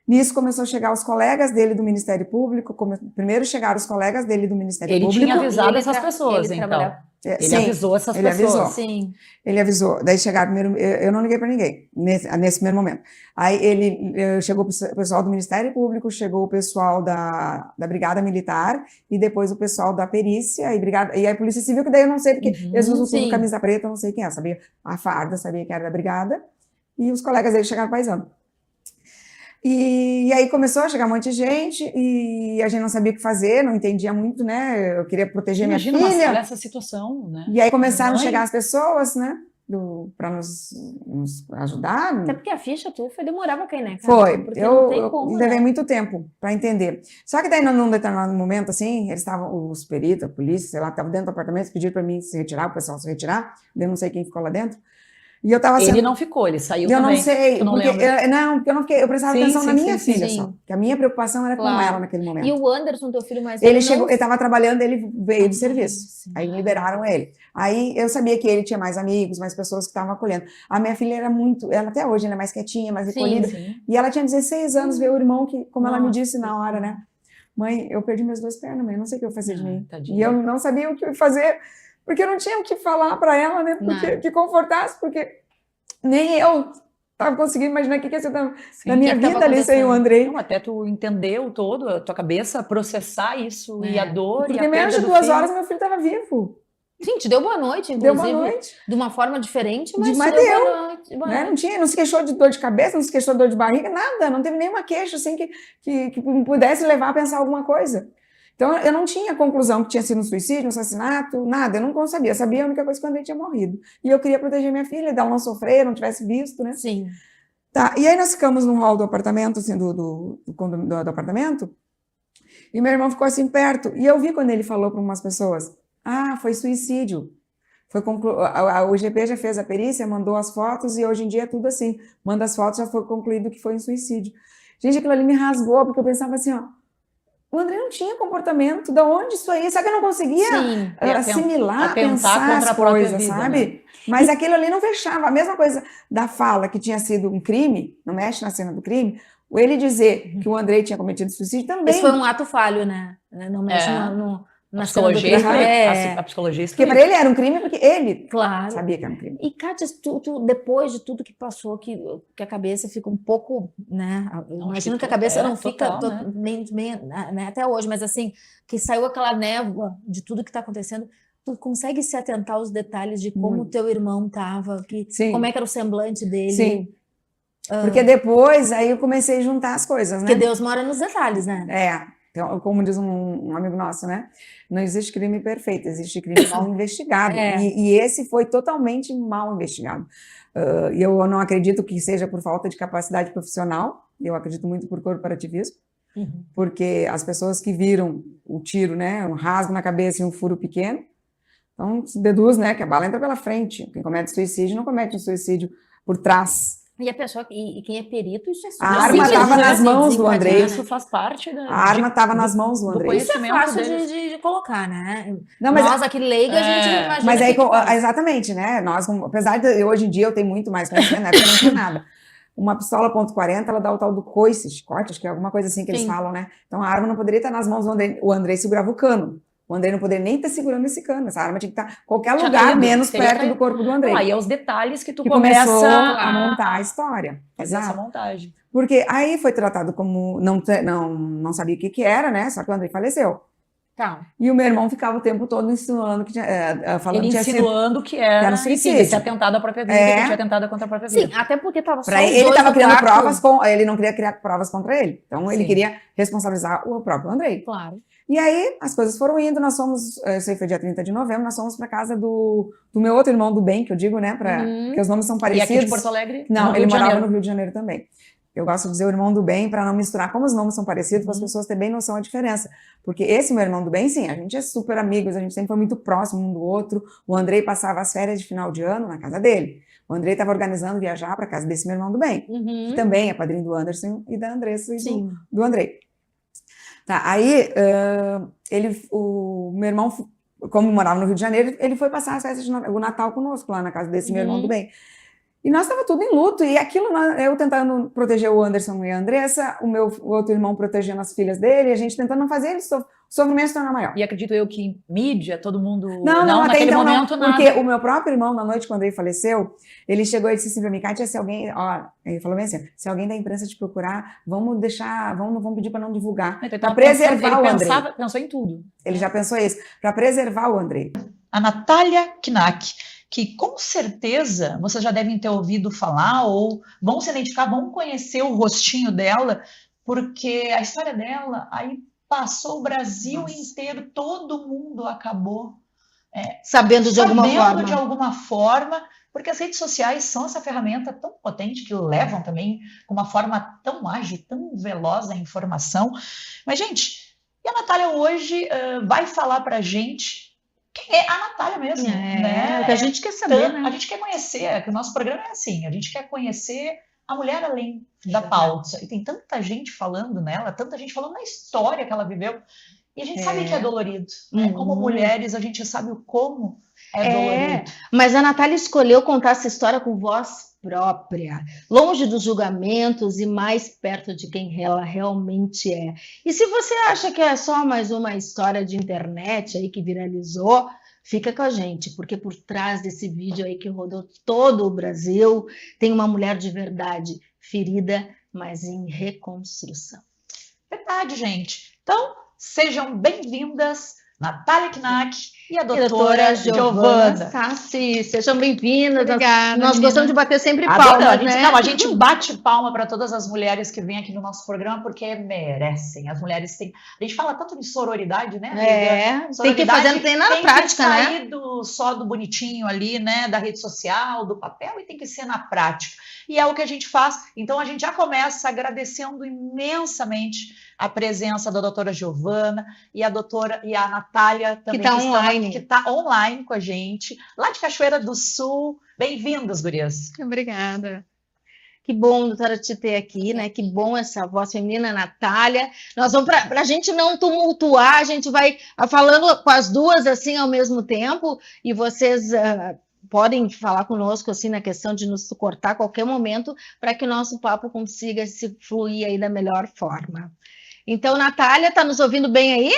Nisso começou a chegar os colegas dele do Ministério Público, primeiro chegaram os colegas dele do Ministério Público. Ele tinha avisado essas pessoas, então. Ele Sim, avisou essas ele pessoas. avisou. Sim. Ele avisou. Daí chegaram primeiro, eu não liguei para ninguém nesse primeiro momento. Aí chegou o pessoal do Ministério Público, chegou o pessoal da Brigada Militar e depois o pessoal da perícia e a Polícia Civil, que daí eu não sei, porque eles usam tudo sim. camisa preta, eu não sei quem é. Sabia a farda, sabia que era da Brigada, e os colegas dele chegaram paisando. E aí começou a chegar um monte de gente e a gente não sabia o que fazer, não entendia muito, né? Eu queria proteger Imagina minha filha. olha essa situação, né? E aí começaram a Mãe. chegar as pessoas, né? Para nos ajudar. Até porque a ficha tua foi demorar pra cair, né, cara? Foi. Porque não tem Eu como, levei né? muito tempo para entender. Só que daí, num determinado momento, assim, eles estavam, os peritos, a polícia, sei lá, estavam dentro do apartamento, pediram para mim se retirar, o pessoal se retirar. Eu não sei quem ficou lá dentro. E eu estava Ele não ficou, ele saiu eu também. não sei, Tu não porque lembra? porque eu não fiquei, eu prestava Sim, atenção sim, na minha sim, filha sim. só, que a minha preocupação era com Claro. ela naquele momento. E o Anderson, teu filho mais Ele velho, chegou, não... ele estava trabalhando, ele veio de serviço. sim. Aí liberaram ele. Aí eu sabia que ele tinha mais amigos, mais pessoas que estavam acolhendo. A minha filha era muito, ela até hoje ela é mais quietinha, mais recolhida. Sim. E ela tinha 16 anos, veio o irmão que, como ela me Nossa, disse na hora, né? Mãe, eu perdi minhas duas pernas, mãe, eu não sei o que eu fazer de mim. Tadinha. E eu não sabia o que fazer, porque eu não tinha o que falar para ela, né? Porque, que confortasse, porque nem eu estava conseguindo imaginar o que ia ser da minha vida ali sem o Andrei. Não, até tu entendeu todo, a tua cabeça processar isso e a dor Porque e a menos perda de do 2 filho. horas meu filho estava vivo. Sim, te deu boa noite, Deu inclusive. boa noite. De uma forma diferente, mas Mas te deu deu, boa noite. Boa né? noite. Não se queixou de dor de cabeça, não se queixou de dor de barriga, nada. Não teve nenhuma queixa assim que me pudesse levar a pensar alguma coisa. Então eu não tinha conclusão que tinha sido um suicídio, um assassinato, nada. Eu não sabia. Eu sabia a única coisa que o Andrei tinha morrido. E eu queria proteger minha filha, dela não sofrer, não tivesse visto, né? Sim. Tá, e aí nós ficamos no hall do apartamento, assim, do apartamento, e meu irmão ficou assim perto, e eu vi quando ele falou para umas pessoas, foi suicídio, o IGP já fez a perícia, mandou as fotos, e hoje em dia é tudo assim, manda as fotos, já foi concluído que foi um suicídio. Gente, aquilo ali me rasgou, porque eu pensava assim, o André não tinha comportamento, da onde isso aí? Sabe que eu não conseguia assimilar, pensar as coisas, sabe? Né? Mas aquilo ali não fechava. A mesma coisa da fala que tinha sido um crime, não mexe na cena do crime, ele dizer que o Andrei tinha cometido suicídio também. Isso foi um ato falho, né? Não mexe na cena do crime. A psicologia porque para ele era um crime, porque ele sabia que era um crime. E, Kátia, tu, depois de tudo que passou, que a cabeça fica um pouco, né? Imagino que a cabeça não fica bem, né, até hoje, mas assim, que saiu aquela névoa de tudo que está acontecendo, tu consegue se atentar aos detalhes de como o teu irmão estava, como é que era o semblante dele? Sim. Porque depois, aí eu comecei a juntar as coisas, né? Porque Deus mora nos detalhes, né? Então, como diz um amigo nosso, né? Não existe crime perfeito, existe crime mal investigado. E esse foi totalmente mal investigado. E eu não acredito que seja por falta de capacidade profissional, eu acredito muito por corporativismo, porque as pessoas que viram o tiro, né? Um rasgo na cabeça e um furo pequeno, então se deduz, né? Que a bala entra pela frente. Quem comete suicídio não comete um suicídio por trás. E a pessoa, e quem é perito, isso é super A arma estava nas mãos do Andrei. Isso faz parte da... A arma estava nas mãos do Andrei. Isso é fácil de colocar, né? Não, mas nós aqui leiga, a gente imagina. Mas aí, exatamente, né? Nós, apesar de hoje em dia eu tenho muito mais conhecimento, na época não tinha nada. Uma pistola .40, ela dá o tal do coice, corte, acho que é alguma coisa assim que eles falam, né? Então a arma não poderia estar nas mãos do Andrei. O Andrei segurava o cano. O Andrei não poderia nem estar segurando esse cano. Essa arma tinha que estar em qualquer lugar, menos perto do corpo do Andrei. Aí é os detalhes que tu começou a montar a história. Fazer essa montagem. Porque aí foi tratado como... Não sabia o que era, né? Só que o Andrei faleceu. E o meu irmão ficava o tempo todo insinuando que falando ele insinuando que era suicídio, esse atentado à própria vida, que tinha atentado contra a própria vida. Sim, até porque estava só ele estava criando provas, ele não queria criar provas contra ele. Então ele queria responsabilizar o próprio Andrei. Claro. E aí as coisas foram indo, nós fomos, isso aí foi dia 30 de novembro, nós fomos para casa do meu outro irmão do bem, que eu digo, né, porque os nomes são parecidos. E aqui de Porto Alegre? Não, ele morava no Rio de Janeiro também. Eu gosto de dizer o irmão do bem para não misturar, como os nomes são parecidos, para as pessoas terem bem noção da diferença. Porque esse meu irmão do bem, sim, a gente é super amigos, a gente sempre foi muito próximo um do outro. O Andrei passava as férias de final de ano na casa dele. O Andrei estava organizando viajar para casa desse meu irmão do bem, que também é padrinho do Anderson e da Andressa e do Andrei. Tá, aí o meu irmão, como morava no Rio de Janeiro, ele foi passar as festas o Natal conosco lá na casa desse meu irmão do bem. E nós estava tudo em luto, e aquilo, eu tentando proteger o Anderson e a Andressa, o outro irmão protegendo as filhas dele, a gente tentando não fazer eles sofrimento se torna maior. E acredito eu que mídia, todo mundo... Não, até naquele então momento, não, porque nada. o meu próprio irmão, na noite, quando ele faleceu, ele chegou e disse assim pra mim, Kátia, se alguém, ó, ele falou bem assim, se alguém da imprensa te procurar, vamos pedir para não divulgar, Então, para preservar o Andrei. Pensou em tudo. Ele já pensou isso, para preservar o Andrei. A Natália Knack, que com certeza vocês já devem ter ouvido falar ou vão se identificar, vão conhecer o rostinho dela, porque a história dela aí passou o Brasil inteiro, todo mundo acabou Sabendo de alguma forma, porque as redes sociais são essa ferramenta tão potente que levam também com uma forma tão ágil, tão veloz a informação. Mas, gente, e a Natália hoje vai falar pra gente quem é a Natália mesmo, né? É que a gente quer saber, né? A gente quer conhecer, que o nosso programa é assim, a gente quer conhecer a mulher além da pauta. E tem tanta gente falando nela, tanta gente falando na história que ela viveu. E a gente sabe que é dolorido, né? Como mulheres, a gente sabe o como é dolorido. Mas a Natália escolheu contar essa história com voz própria, longe dos julgamentos e mais perto de quem ela realmente é. E se você acha que é só mais uma história de internet aí que viralizou, fica com a gente, porque por trás desse vídeo aí que rodou todo o Brasil, tem uma mulher de verdade, ferida, mas em reconstrução. Verdade, gente. Então, sejam bem-vindas, Natália Knack e a doutora Giovana Sassi. Sejam bem-vindas. Obrigada, Nós menina. gostamos de bater sempre palmas, né? A gente bate palma para todas as mulheres que vêm aqui no nosso programa, porque merecem. As mulheres têm... A gente fala tanto de sororidade, né, amiga? Tem que fazer treinar na prática, né? Tem que sair só do bonitinho ali, né, da rede social, do papel, e tem que ser na prática. E é o que a gente faz. Então, a gente já começa agradecendo imensamente a presença da doutora Giovana e a Natália também, que está online com a gente, lá de Cachoeira do Sul. Bem-vindas, gurias. Obrigada. Que bom, doutora, te ter aqui, né? Que bom essa voz feminina, Natália. Nós vamos, para a gente não tumultuar, a gente vai falando com as duas assim ao mesmo tempo, e vocês podem falar conosco assim na questão de nos cortar a qualquer momento, para que o nosso papo consiga se fluir aí da melhor forma. Então, Natália, está nos ouvindo bem aí?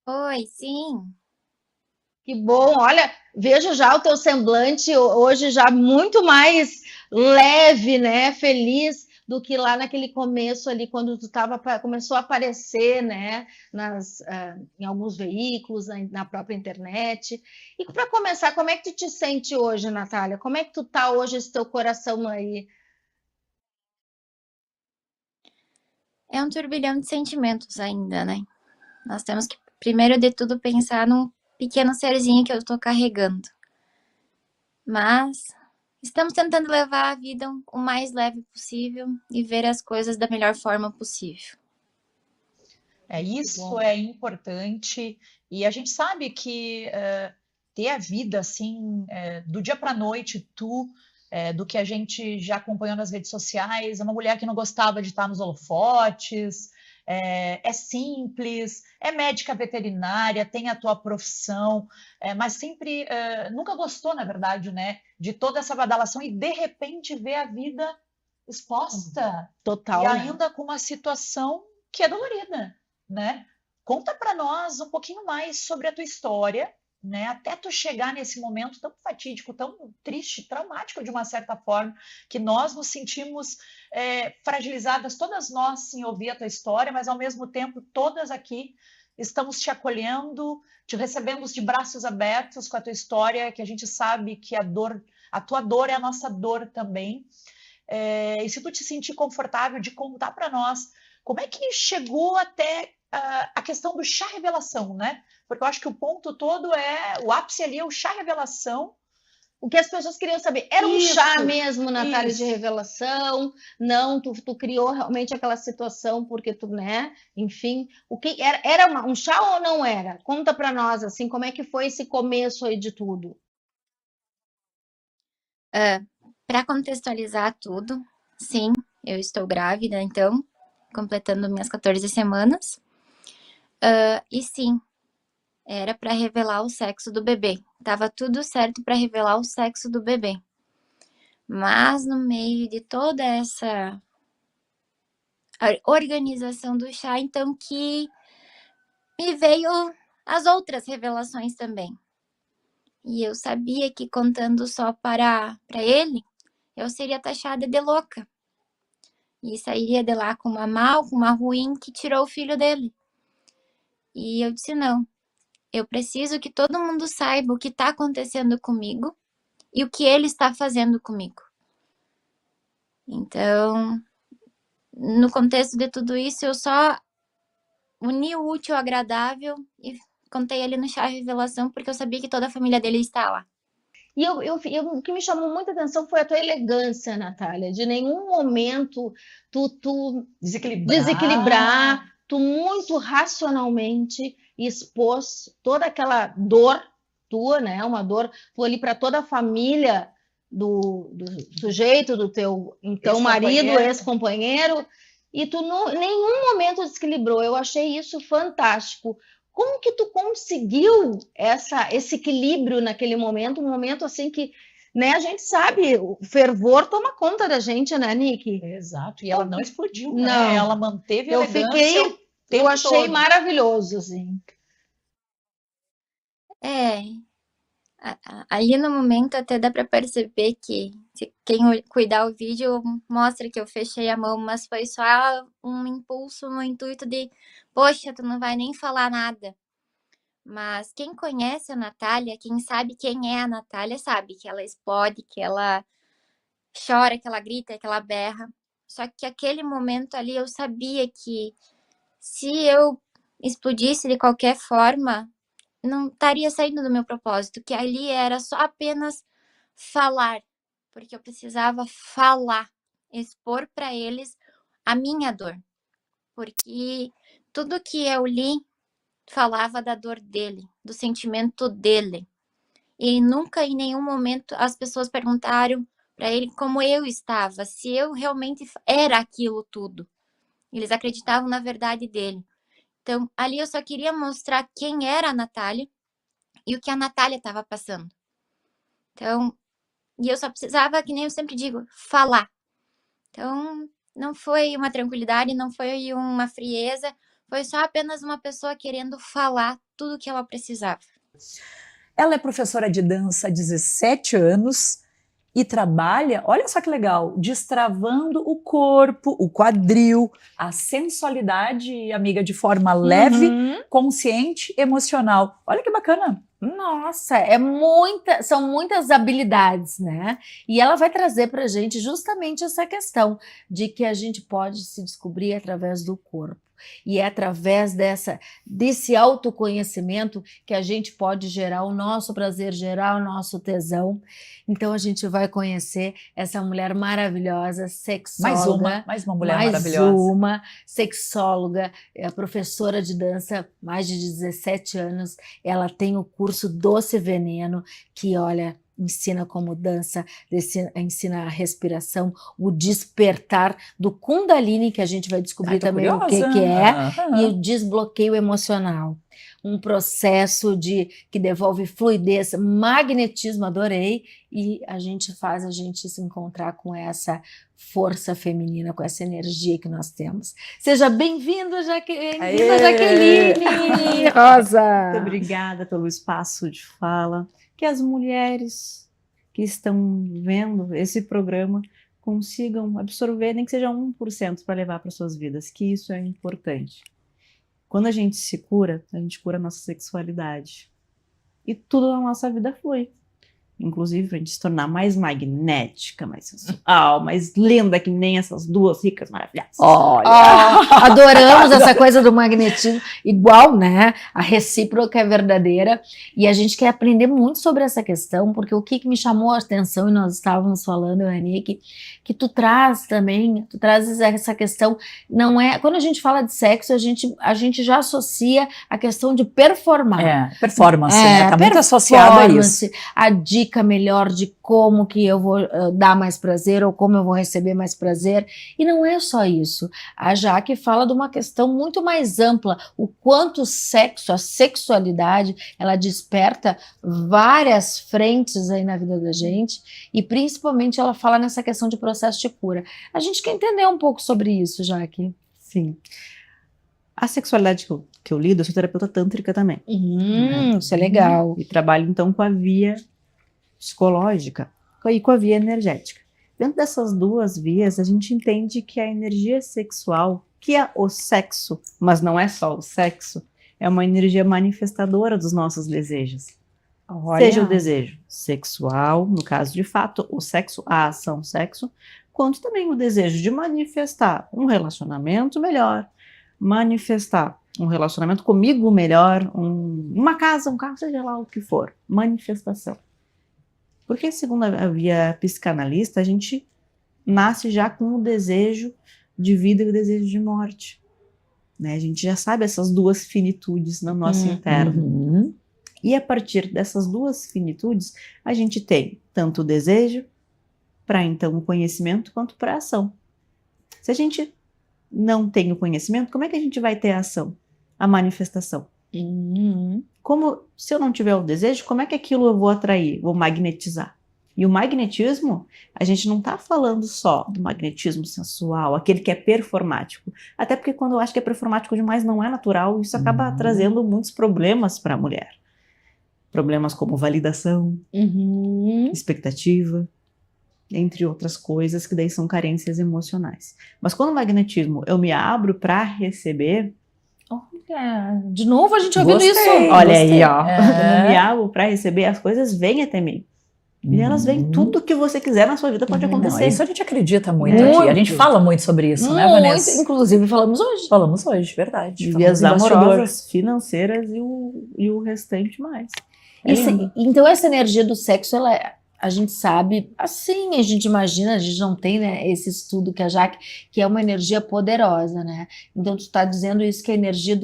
Oi, sim. Que bom, olha, vejo já o teu semblante hoje já muito mais leve, né, feliz do que lá naquele começo ali, quando tu começou a aparecer, né, em alguns veículos, na própria internet. E para começar, como é que tu te sente hoje, Natália? Como é que tu tá hoje, esse teu coração aí? É um turbilhão de sentimentos ainda, né? Nós temos que, primeiro de tudo, pensar num pequeno serzinho que eu tô carregando. Mas estamos tentando levar a vida o mais leve possível e ver as coisas da melhor forma possível. Isso é importante. E a gente sabe que ter a vida assim, do dia para a noite, do que a gente já acompanhou nas redes sociais, é uma mulher que não gostava de estar nos holofotes, é simples, é médica veterinária, tem a tua profissão, mas sempre, nunca gostou, na verdade, né, de toda essa badalação e de repente ver a vida exposta. Total. E ainda com uma situação que é dolorida, né? Conta para nós um pouquinho mais sobre a tua história, né, até tu chegar nesse momento tão fatídico, tão triste, traumático de uma certa forma, que nós nos sentimos fragilizadas, todas nós, em ouvir a tua história, mas ao mesmo tempo todas aqui estamos te acolhendo, te recebemos de braços abertos com a tua história, que a gente sabe que a tua dor é a nossa dor também. E se tu te sentir confortável de contar para nós como é que chegou até a questão do chá revelação, né? Porque eu acho que o ponto todo o ápice ali é o chá revelação. O que as pessoas queriam saber, era um chá mesmo, Natália, de revelação? Não, tu criou realmente aquela situação porque tu, né? Enfim, o que era um chá ou não era? Conta para nós, assim, como é que foi esse começo aí de tudo? Para contextualizar tudo, sim, eu estou grávida, então, completando minhas 14 semanas. E sim, era para revelar o sexo do bebê. Tava tudo certo para revelar o sexo do bebê. Mas no meio de toda essa organização do chá, então que me veio as outras revelações também. E eu sabia que contando só para ele, eu seria taxada de louca. E sairia de lá com uma mal, com uma ruim, que tirou o filho dele. E eu disse, não, eu preciso que todo mundo saiba o que está acontecendo comigo e o que ele está fazendo comigo. Então, no contexto de tudo isso, eu só uni o útil ao agradável e contei ele no chá revelação, porque eu sabia que toda a família dele está lá. E o que me chamou muita atenção foi a tua elegância, Natália. De nenhum momento tu desequilibrar, tu muito racionalmente expôs toda aquela dor tua, né? Uma dor tu ali para toda a família do sujeito, do teu então marido, ex-companheiro, e tu em nenhum momento desequilibrou. Eu achei isso fantástico. Como que tu conseguiu esse equilíbrio naquele momento, um momento assim que, né, a gente sabe, o fervor toma conta da gente, né, Nick? Exato, e ela não explodiu, Não. né? Ela manteve a elegância. Eu achei maravilhoso, assim. Ali no momento até dá para perceber que quem cuidar o vídeo mostra que eu fechei a mão, mas foi só um impulso no intuito de, poxa, tu não vai nem falar nada. Mas quem conhece a Natália, quem sabe quem é a Natália, sabe que ela explode, que ela chora, que ela grita, que ela berra. Só que aquele momento ali eu sabia que se eu explodisse de qualquer forma, não estaria saindo do meu propósito, que ali era só apenas falar, porque eu precisava falar, expor para eles a minha dor, porque tudo que eu li falava da dor dele, do sentimento dele, e nunca em nenhum momento as pessoas perguntaram para ele como eu estava, se eu realmente era aquilo tudo. Eles acreditavam na verdade dele. Então, ali eu só queria mostrar quem era a Natália e o que a Natália estava passando. Então, e eu só precisava, que nem eu sempre digo, falar. Então, não foi uma tranquilidade, não foi uma frieza, foi só apenas uma pessoa querendo falar tudo o que ela precisava. Ela é professora de dança há 17 anos e trabalha, olha só que legal, destravando o corpo, o quadril, a sensualidade, amiga, de forma leve, consciente, emocional. Olha que bacana. Nossa, são muitas habilidades, né? E ela vai trazer para a gente justamente essa questão de que a gente pode se descobrir através do corpo. E é através desse autoconhecimento que a gente pode gerar o nosso prazer, gerar o nosso tesão. Então a gente vai conhecer essa mulher maravilhosa, sexóloga. Mais uma mulher maravilhosa. Mais uma sexóloga, professora de dança, mais de 17 anos. Ela tem o curso Doce Veneno, que, olha, ensina como dança, ensina a respiração, o despertar do Kundalini, que a gente vai descobrir também o que é, e o desbloqueio emocional. Um processo que devolve fluidez, magnetismo, adorei, e a gente se encontrar com essa força feminina, com essa energia que nós temos. Seja bem-vinda, Jaqueline Rosa! Muito obrigada pelo espaço de fala. Que as mulheres que estão vendo esse programa consigam absorver, nem que seja 1% para levar para suas vidas, que isso é importante. Quando a gente se cura, a gente cura a nossa sexualidade. E tudo na nossa vida flui. Inclusive, a gente se tornar mais magnética, mais sensual, mais linda, que nem essas duas ricas maravilhosas. Olha! Adoramos essa coisa do magnetismo. Igual, né? A recíproca é verdadeira. E a gente quer aprender muito sobre essa questão, porque o que me chamou a atenção, e nós estávamos falando, Nick, que tu trazes essa questão, não é... Quando a gente fala de sexo, a gente já associa a questão de performar. Performance, né? Tá muito associada a isso. A dica melhor de como que eu vou dar mais prazer ou como eu vou receber mais prazer. E não é só isso. A Jaque fala de uma questão muito mais ampla, o quanto o sexo, a sexualidade, ela desperta várias frentes aí na vida da gente, e principalmente ela fala nessa questão de processo de cura. A gente quer entender um pouco sobre isso, Jaque. Sim. A sexualidade que eu lido, eu sou terapeuta tântrica também. Isso é legal. E trabalho, então, com a via psicológica e com a via energética. Dentro dessas duas vias, a gente entende que a energia sexual, que é o sexo, mas não é só o sexo, é uma energia manifestadora dos nossos desejos. Seja o desejo sexual, no caso de fato, o sexo, a ação sexo, quanto também o desejo de manifestar um relacionamento melhor, manifestar um relacionamento comigo melhor, uma casa, um carro, seja lá o que for, manifestação. Porque segundo a via psicanalista, a gente nasce já com o desejo de vida e o desejo de morte. Né? A gente já sabe essas duas finitudes no nosso interno. E a partir dessas duas finitudes, a gente tem tanto o desejo para então o conhecimento quanto para a ação. Se a gente não tem o conhecimento, como é que a gente vai ter a ação? A manifestação. Como, se eu não tiver o desejo, como é que aquilo eu vou atrair, vou magnetizar? E o magnetismo, a gente não está falando só do magnetismo sensual, aquele que é performático. Até porque quando eu acho que é performático demais, não é natural, isso acaba trazendo muitos problemas para a mulher. Problemas como validação, expectativa, entre outras coisas que daí são carências emocionais. Mas quando o magnetismo eu me abro para receber... Olha, de novo a gente ouvindo isso. Olha aí, ó. Quando eu me abro para receber, as coisas vêm até mim. E elas vêm, tudo que você quiser na sua vida pode acontecer. Não, isso a gente acredita muito aqui. A gente fala muito sobre isso, né, Vanessa? Inclusive falamos hoje. Falamos hoje, verdade. Vias amorosas, financeiras e o restante mais. Então essa energia do sexo, a gente sabe, assim, a gente imagina, a gente não tem, né, esse estudo que a Jaque, que é uma energia poderosa, né? Então tu está dizendo isso, que a energia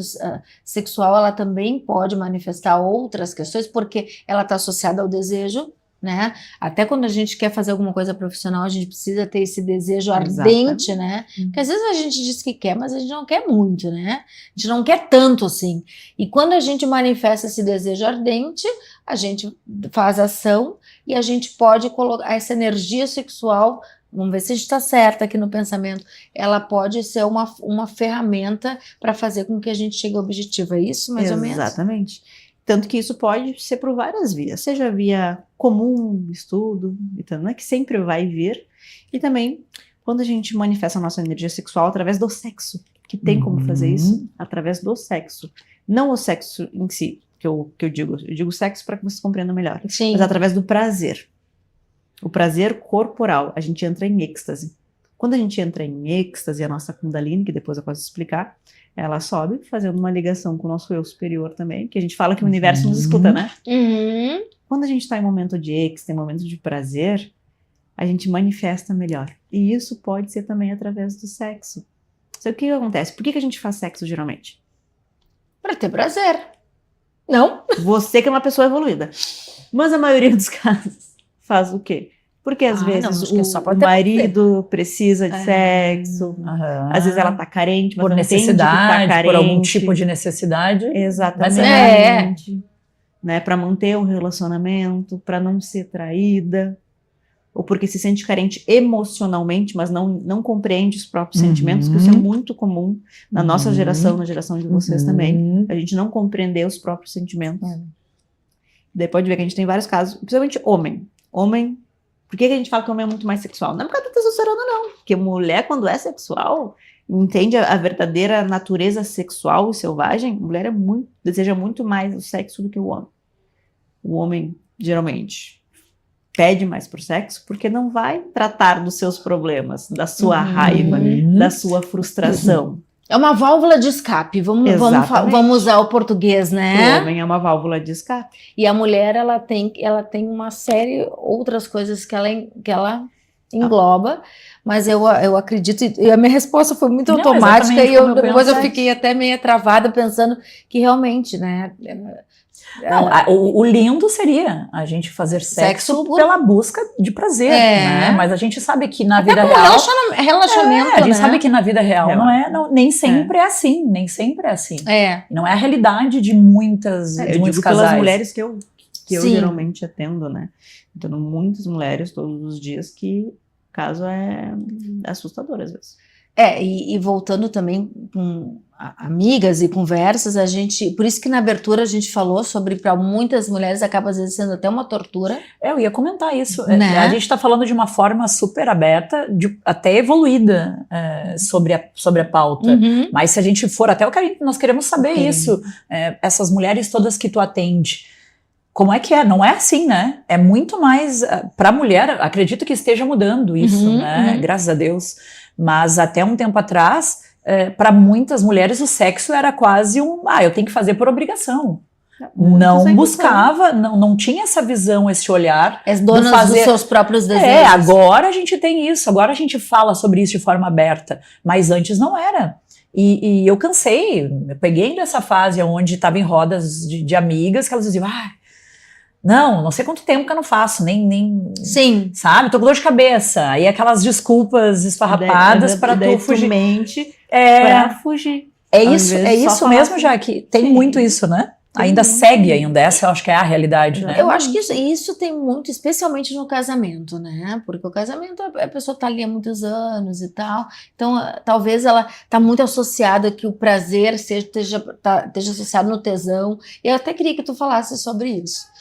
sexual, ela também pode manifestar outras questões, porque ela está associada ao desejo, né? Até quando a gente quer fazer alguma coisa profissional, a gente precisa ter esse desejo ardente, né? Porque às vezes a gente diz que quer, mas a gente não quer muito, né? A gente não quer tanto assim. E quando a gente manifesta esse desejo ardente, a gente faz ação e a gente pode colocar essa energia sexual, vamos ver se a gente está certa aqui no pensamento, ela pode ser uma ferramenta para fazer com que a gente chegue ao objetivo. É isso, mais ou menos? Exatamente. Tanto que isso pode ser por várias vias, seja via comum, estudo, então, né, que sempre vai vir, e também quando a gente manifesta a nossa energia sexual através do sexo, que tem como fazer isso através do sexo. Não o sexo em si, que eu digo sexo para que vocês compreendam melhor, Sim. mas através do prazer. O prazer corporal, a gente entra em êxtase. Quando a gente entra em êxtase, a nossa Kundalini, que depois eu posso explicar, ela sobe, fazendo uma ligação com o nosso eu superior também, que a gente fala que o universo nos escuta, né? Quando a gente está em momento de êxtase, em momento de prazer, a gente manifesta melhor. E isso pode ser também através do sexo. Só que o que acontece? Por que a gente faz sexo geralmente? Para ter prazer. Não? Você que é uma pessoa evoluída. Mas a maioria dos casos faz o quê? Porque às vezes o marido precisa de sexo, às vezes ela tá carente, mas por não necessidade, entende que tá carente. por algum tipo de necessidade. Exatamente. Né, para manter um relacionamento, para não ser traída, ou porque se sente carente emocionalmente, mas não compreende os próprios sentimentos, que isso é muito comum na nossa geração, na geração de vocês também. A gente não compreender os próprios sentimentos. Daí pode ver que a gente tem vários casos, principalmente homem. Por que a gente fala que o homem é muito mais sexual? Não é por causa da testosterona, não. Porque mulher, quando é sexual, entende a verdadeira natureza sexual e selvagem, a mulher deseja muito mais o sexo do que o homem. O homem, geralmente, pede mais por sexo porque não vai tratar dos seus problemas, da sua raiva, da sua frustração. É uma válvula de escape, vamos usar o português, né? O homem é uma válvula de escape. E a mulher, ela tem uma série outras coisas que ela engloba, mas eu acredito, e a minha resposta foi muito automática, e depois eu fiquei até meio travada pensando que realmente, né? Não, o lindo seria a gente fazer sexo pela busca de prazer, né? Mas a gente sabe que na vida real... Relaxamento, a gente sabe que na vida real nem sempre é assim, nem sempre é assim. Não é a realidade de muitos casais. Pelas mulheres que eu geralmente atendo, né? Então, muitas mulheres todos os dias que o caso é assustador às vezes. E voltando também com amigas e conversas, por isso que na abertura a gente falou sobre, para muitas mulheres acaba às vezes sendo até uma tortura. Eu ia comentar isso. Né? A gente está falando de uma forma super aberta, até evoluída sobre a pauta. Uhum. Mas se a gente for até o que nós queremos saber isso, essas mulheres todas que tu atende, como é que é? Não é assim, né? É muito mais para a mulher. Acredito que esteja mudando isso, né? Graças a Deus. Mas até um tempo atrás, para muitas mulheres o sexo era quase eu tenho que fazer por obrigação. Não buscava, não tinha essa visão, esse olhar. As donas dos seus próprios desejos. Agora a gente tem isso, agora a gente fala sobre isso de forma aberta, mas antes não era. E eu cansei, eu peguei ainda essa fase onde estava em rodas de amigas que elas diziam, não sei quanto tempo que eu não faço, nem Sim. Sabe, tô com dor de cabeça. Aí aquelas desculpas esfarrapadas para tu fugir. Mente para fugir. É isso mesmo, Jaque. Tem muito isso, né? Ainda segue essa, eu acho que é a realidade, né? Eu acho que isso tem muito, especialmente no casamento, né? Porque o casamento, a pessoa tá ali há muitos anos e tal, então talvez ela tá muito associada que o prazer esteja associado no tesão. Eu até queria que tu falasse sobre isso.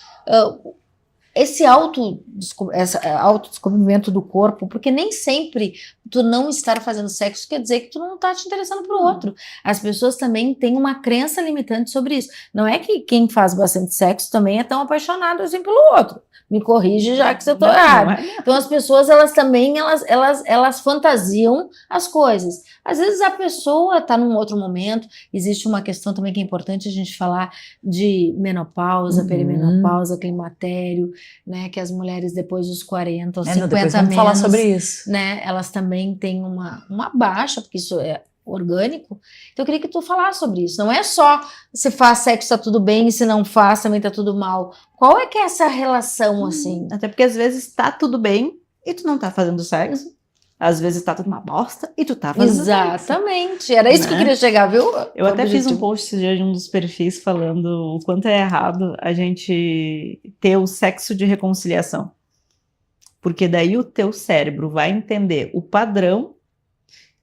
Esse autodescobrimento do corpo, porque nem sempre tu não estar fazendo sexo quer dizer que tu não tá te interessando pro outro. As pessoas também têm uma crença limitante sobre isso. Não é que quem faz bastante sexo também é tão apaixonado assim pelo outro. Me corrige já que eu tô errado. Então as pessoas, elas também, elas fantasiam as coisas. Às vezes a pessoa está num outro momento. Existe uma questão também que é importante a gente falar de menopausa, perimenopausa, climatério, né? Que as mulheres depois dos 40 ou 50 depois vamos menos, falar sobre isso. Né? Elas também têm uma baixa, porque isso é orgânico. Então eu queria que tu falasse sobre isso. Não é só se faz sexo tá tudo bem e se não faz também tá tudo mal. Qual é que é essa relação assim? Até porque às vezes tá tudo bem e tu não tá fazendo sexo. Às vezes tá tudo uma bosta e tu tá fazendo Exatamente. sexo. Era isso que eu queria chegar, viu? Eu até fiz um post de um dos perfis falando o quanto é errado a gente ter o sexo de reconciliação. Porque daí o teu cérebro vai entender o padrão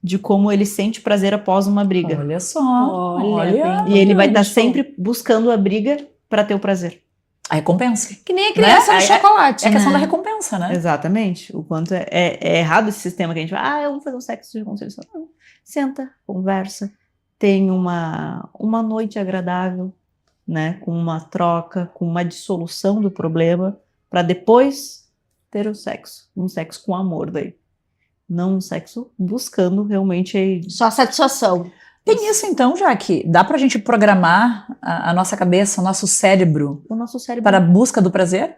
de como ele sente prazer após uma briga. Olha só. Olha. E ele vai estar sempre buscando a briga para ter o prazer. A recompensa. Que nem a criança no chocolate. É a questão da recompensa, né? Exatamente. O quanto é errado esse sistema que a gente vai, eu vou fazer um sexo de reconciliação. Não. Senta, conversa, tem uma noite agradável, né? Com uma troca, com uma dissolução do problema, para depois ter o sexo. Um sexo com amor daí. Não um sexo buscando realmente... Só satisfação. Tem isso então, Jaque? Dá pra gente programar a nossa cabeça, o nosso cérebro para a busca do prazer?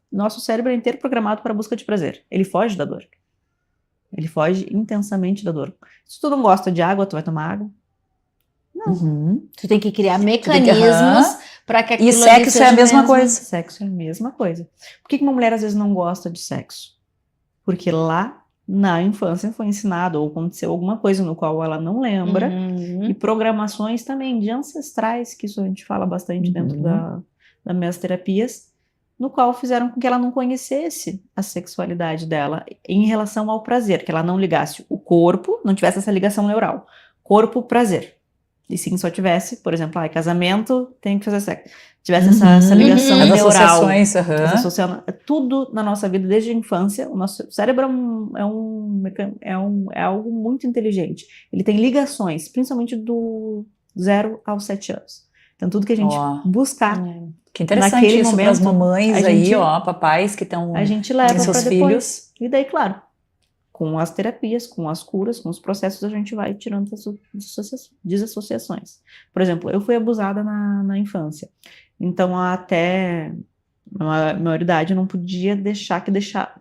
Nosso cérebro é inteiro programado para a busca de prazer. Ele foge da dor. Ele foge intensamente da dor. Se tu não gosta de água, tu vai tomar água? Não. Tu tem que criar mecanismos para que aquilo E sexo é a mesma coisa. Sexo é a mesma coisa. Por que uma mulher às vezes não gosta de sexo? Porque lá na infância foi ensinado ou aconteceu alguma coisa no qual ela não lembra, e programações também de ancestrais, que isso a gente fala bastante dentro das minhas terapias, no qual fizeram com que ela não conhecesse a sexualidade dela em relação ao prazer, que ela não ligasse o corpo, não tivesse essa ligação neural, corpo-prazer. E sim, só tivesse, por exemplo, casamento, tem que fazer sexo. Tivesse essa ligação neural. Associações, tudo na nossa vida, desde a infância, o nosso cérebro é algo muito inteligente. Ele tem ligações, principalmente do 0 aos 7 anos. Então, tudo que a gente buscar. Que interessante isso para as mamães aí, papais que estão a gente leva seus para filhos. E daí, claro, com as terapias, com as curas, com os processos, a gente vai tirando essas desassociações. Por exemplo, eu fui abusada na infância. Então, até a maioridade, eu não podia deixar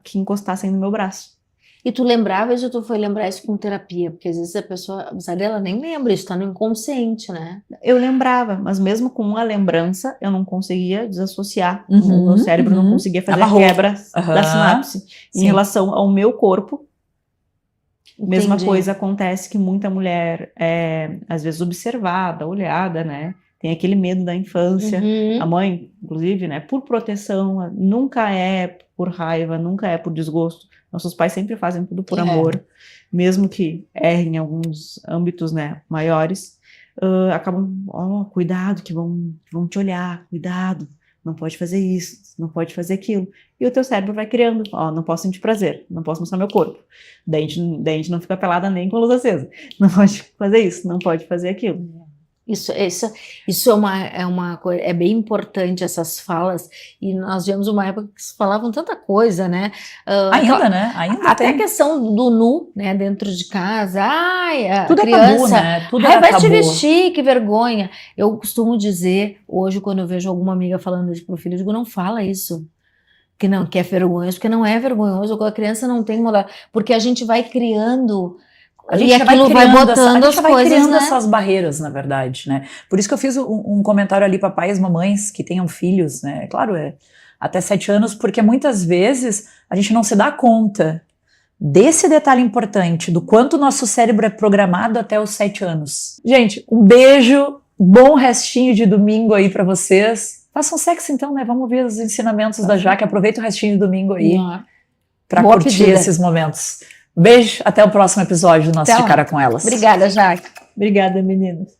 que encostassem no meu braço. E tu lembravas ou tu foi lembrar isso com terapia? Porque às vezes a pessoa abusada, ela nem lembra, isso tá no inconsciente, né? Eu lembrava, mas mesmo com a lembrança, eu não conseguia desassociar. O meu cérebro não conseguia fazer a quebra da sinapse. Em relação ao meu corpo, mesma coisa acontece que muita mulher é, às vezes, observada, olhada, né? tem aquele medo da infância. Uhum. A mãe, inclusive, né, por proteção, nunca é por raiva, nunca é por desgosto. Nossos pais sempre fazem tudo por amor, mesmo que errem em alguns âmbitos, né, maiores, acabam, cuidado, que vão te olhar, cuidado, não pode fazer isso, não pode fazer aquilo. E o teu cérebro vai criando, não posso sentir prazer, não posso mostrar meu corpo. Daí a gente não fica pelada nem com a luz acesa. Não pode fazer isso, não pode fazer aquilo. Isso é uma coisa, é bem importante essas falas, e nós vivemos uma época que se falavam tanta coisa, né? Ainda, né? Ainda até tem. a questão do nu, né? Dentro de casa, a Tudo criança, é tabu, né? Tudo ai, é vai te tabu. vestir, que vergonha. Eu costumo dizer, hoje, quando eu vejo alguma amiga falando isso pro filho, eu digo, não fala isso. Que é vergonhoso, porque não é vergonhoso, a criança não tem moral, porque a gente vai criando. A gente E já vai aquilo vai criando, botando as coisas, criando né? essas barreiras, na verdade, né? Por isso que eu fiz um comentário ali para pais e mamães que tenham filhos, né? Claro, até 7 anos, porque muitas vezes a gente não se dá conta desse detalhe importante, do quanto o nosso cérebro é programado até os 7 anos. Gente, um beijo, bom restinho de domingo aí para vocês. Façam sexo então, né? Vamos ver os ensinamentos da Jaque. Aproveita o restinho de domingo aí para Boa curtir pedida. esses momentos. Beijo, até o próximo episódio do nosso Até De lá. Cara com Elas. Obrigada, Jaque. Obrigada, meninas.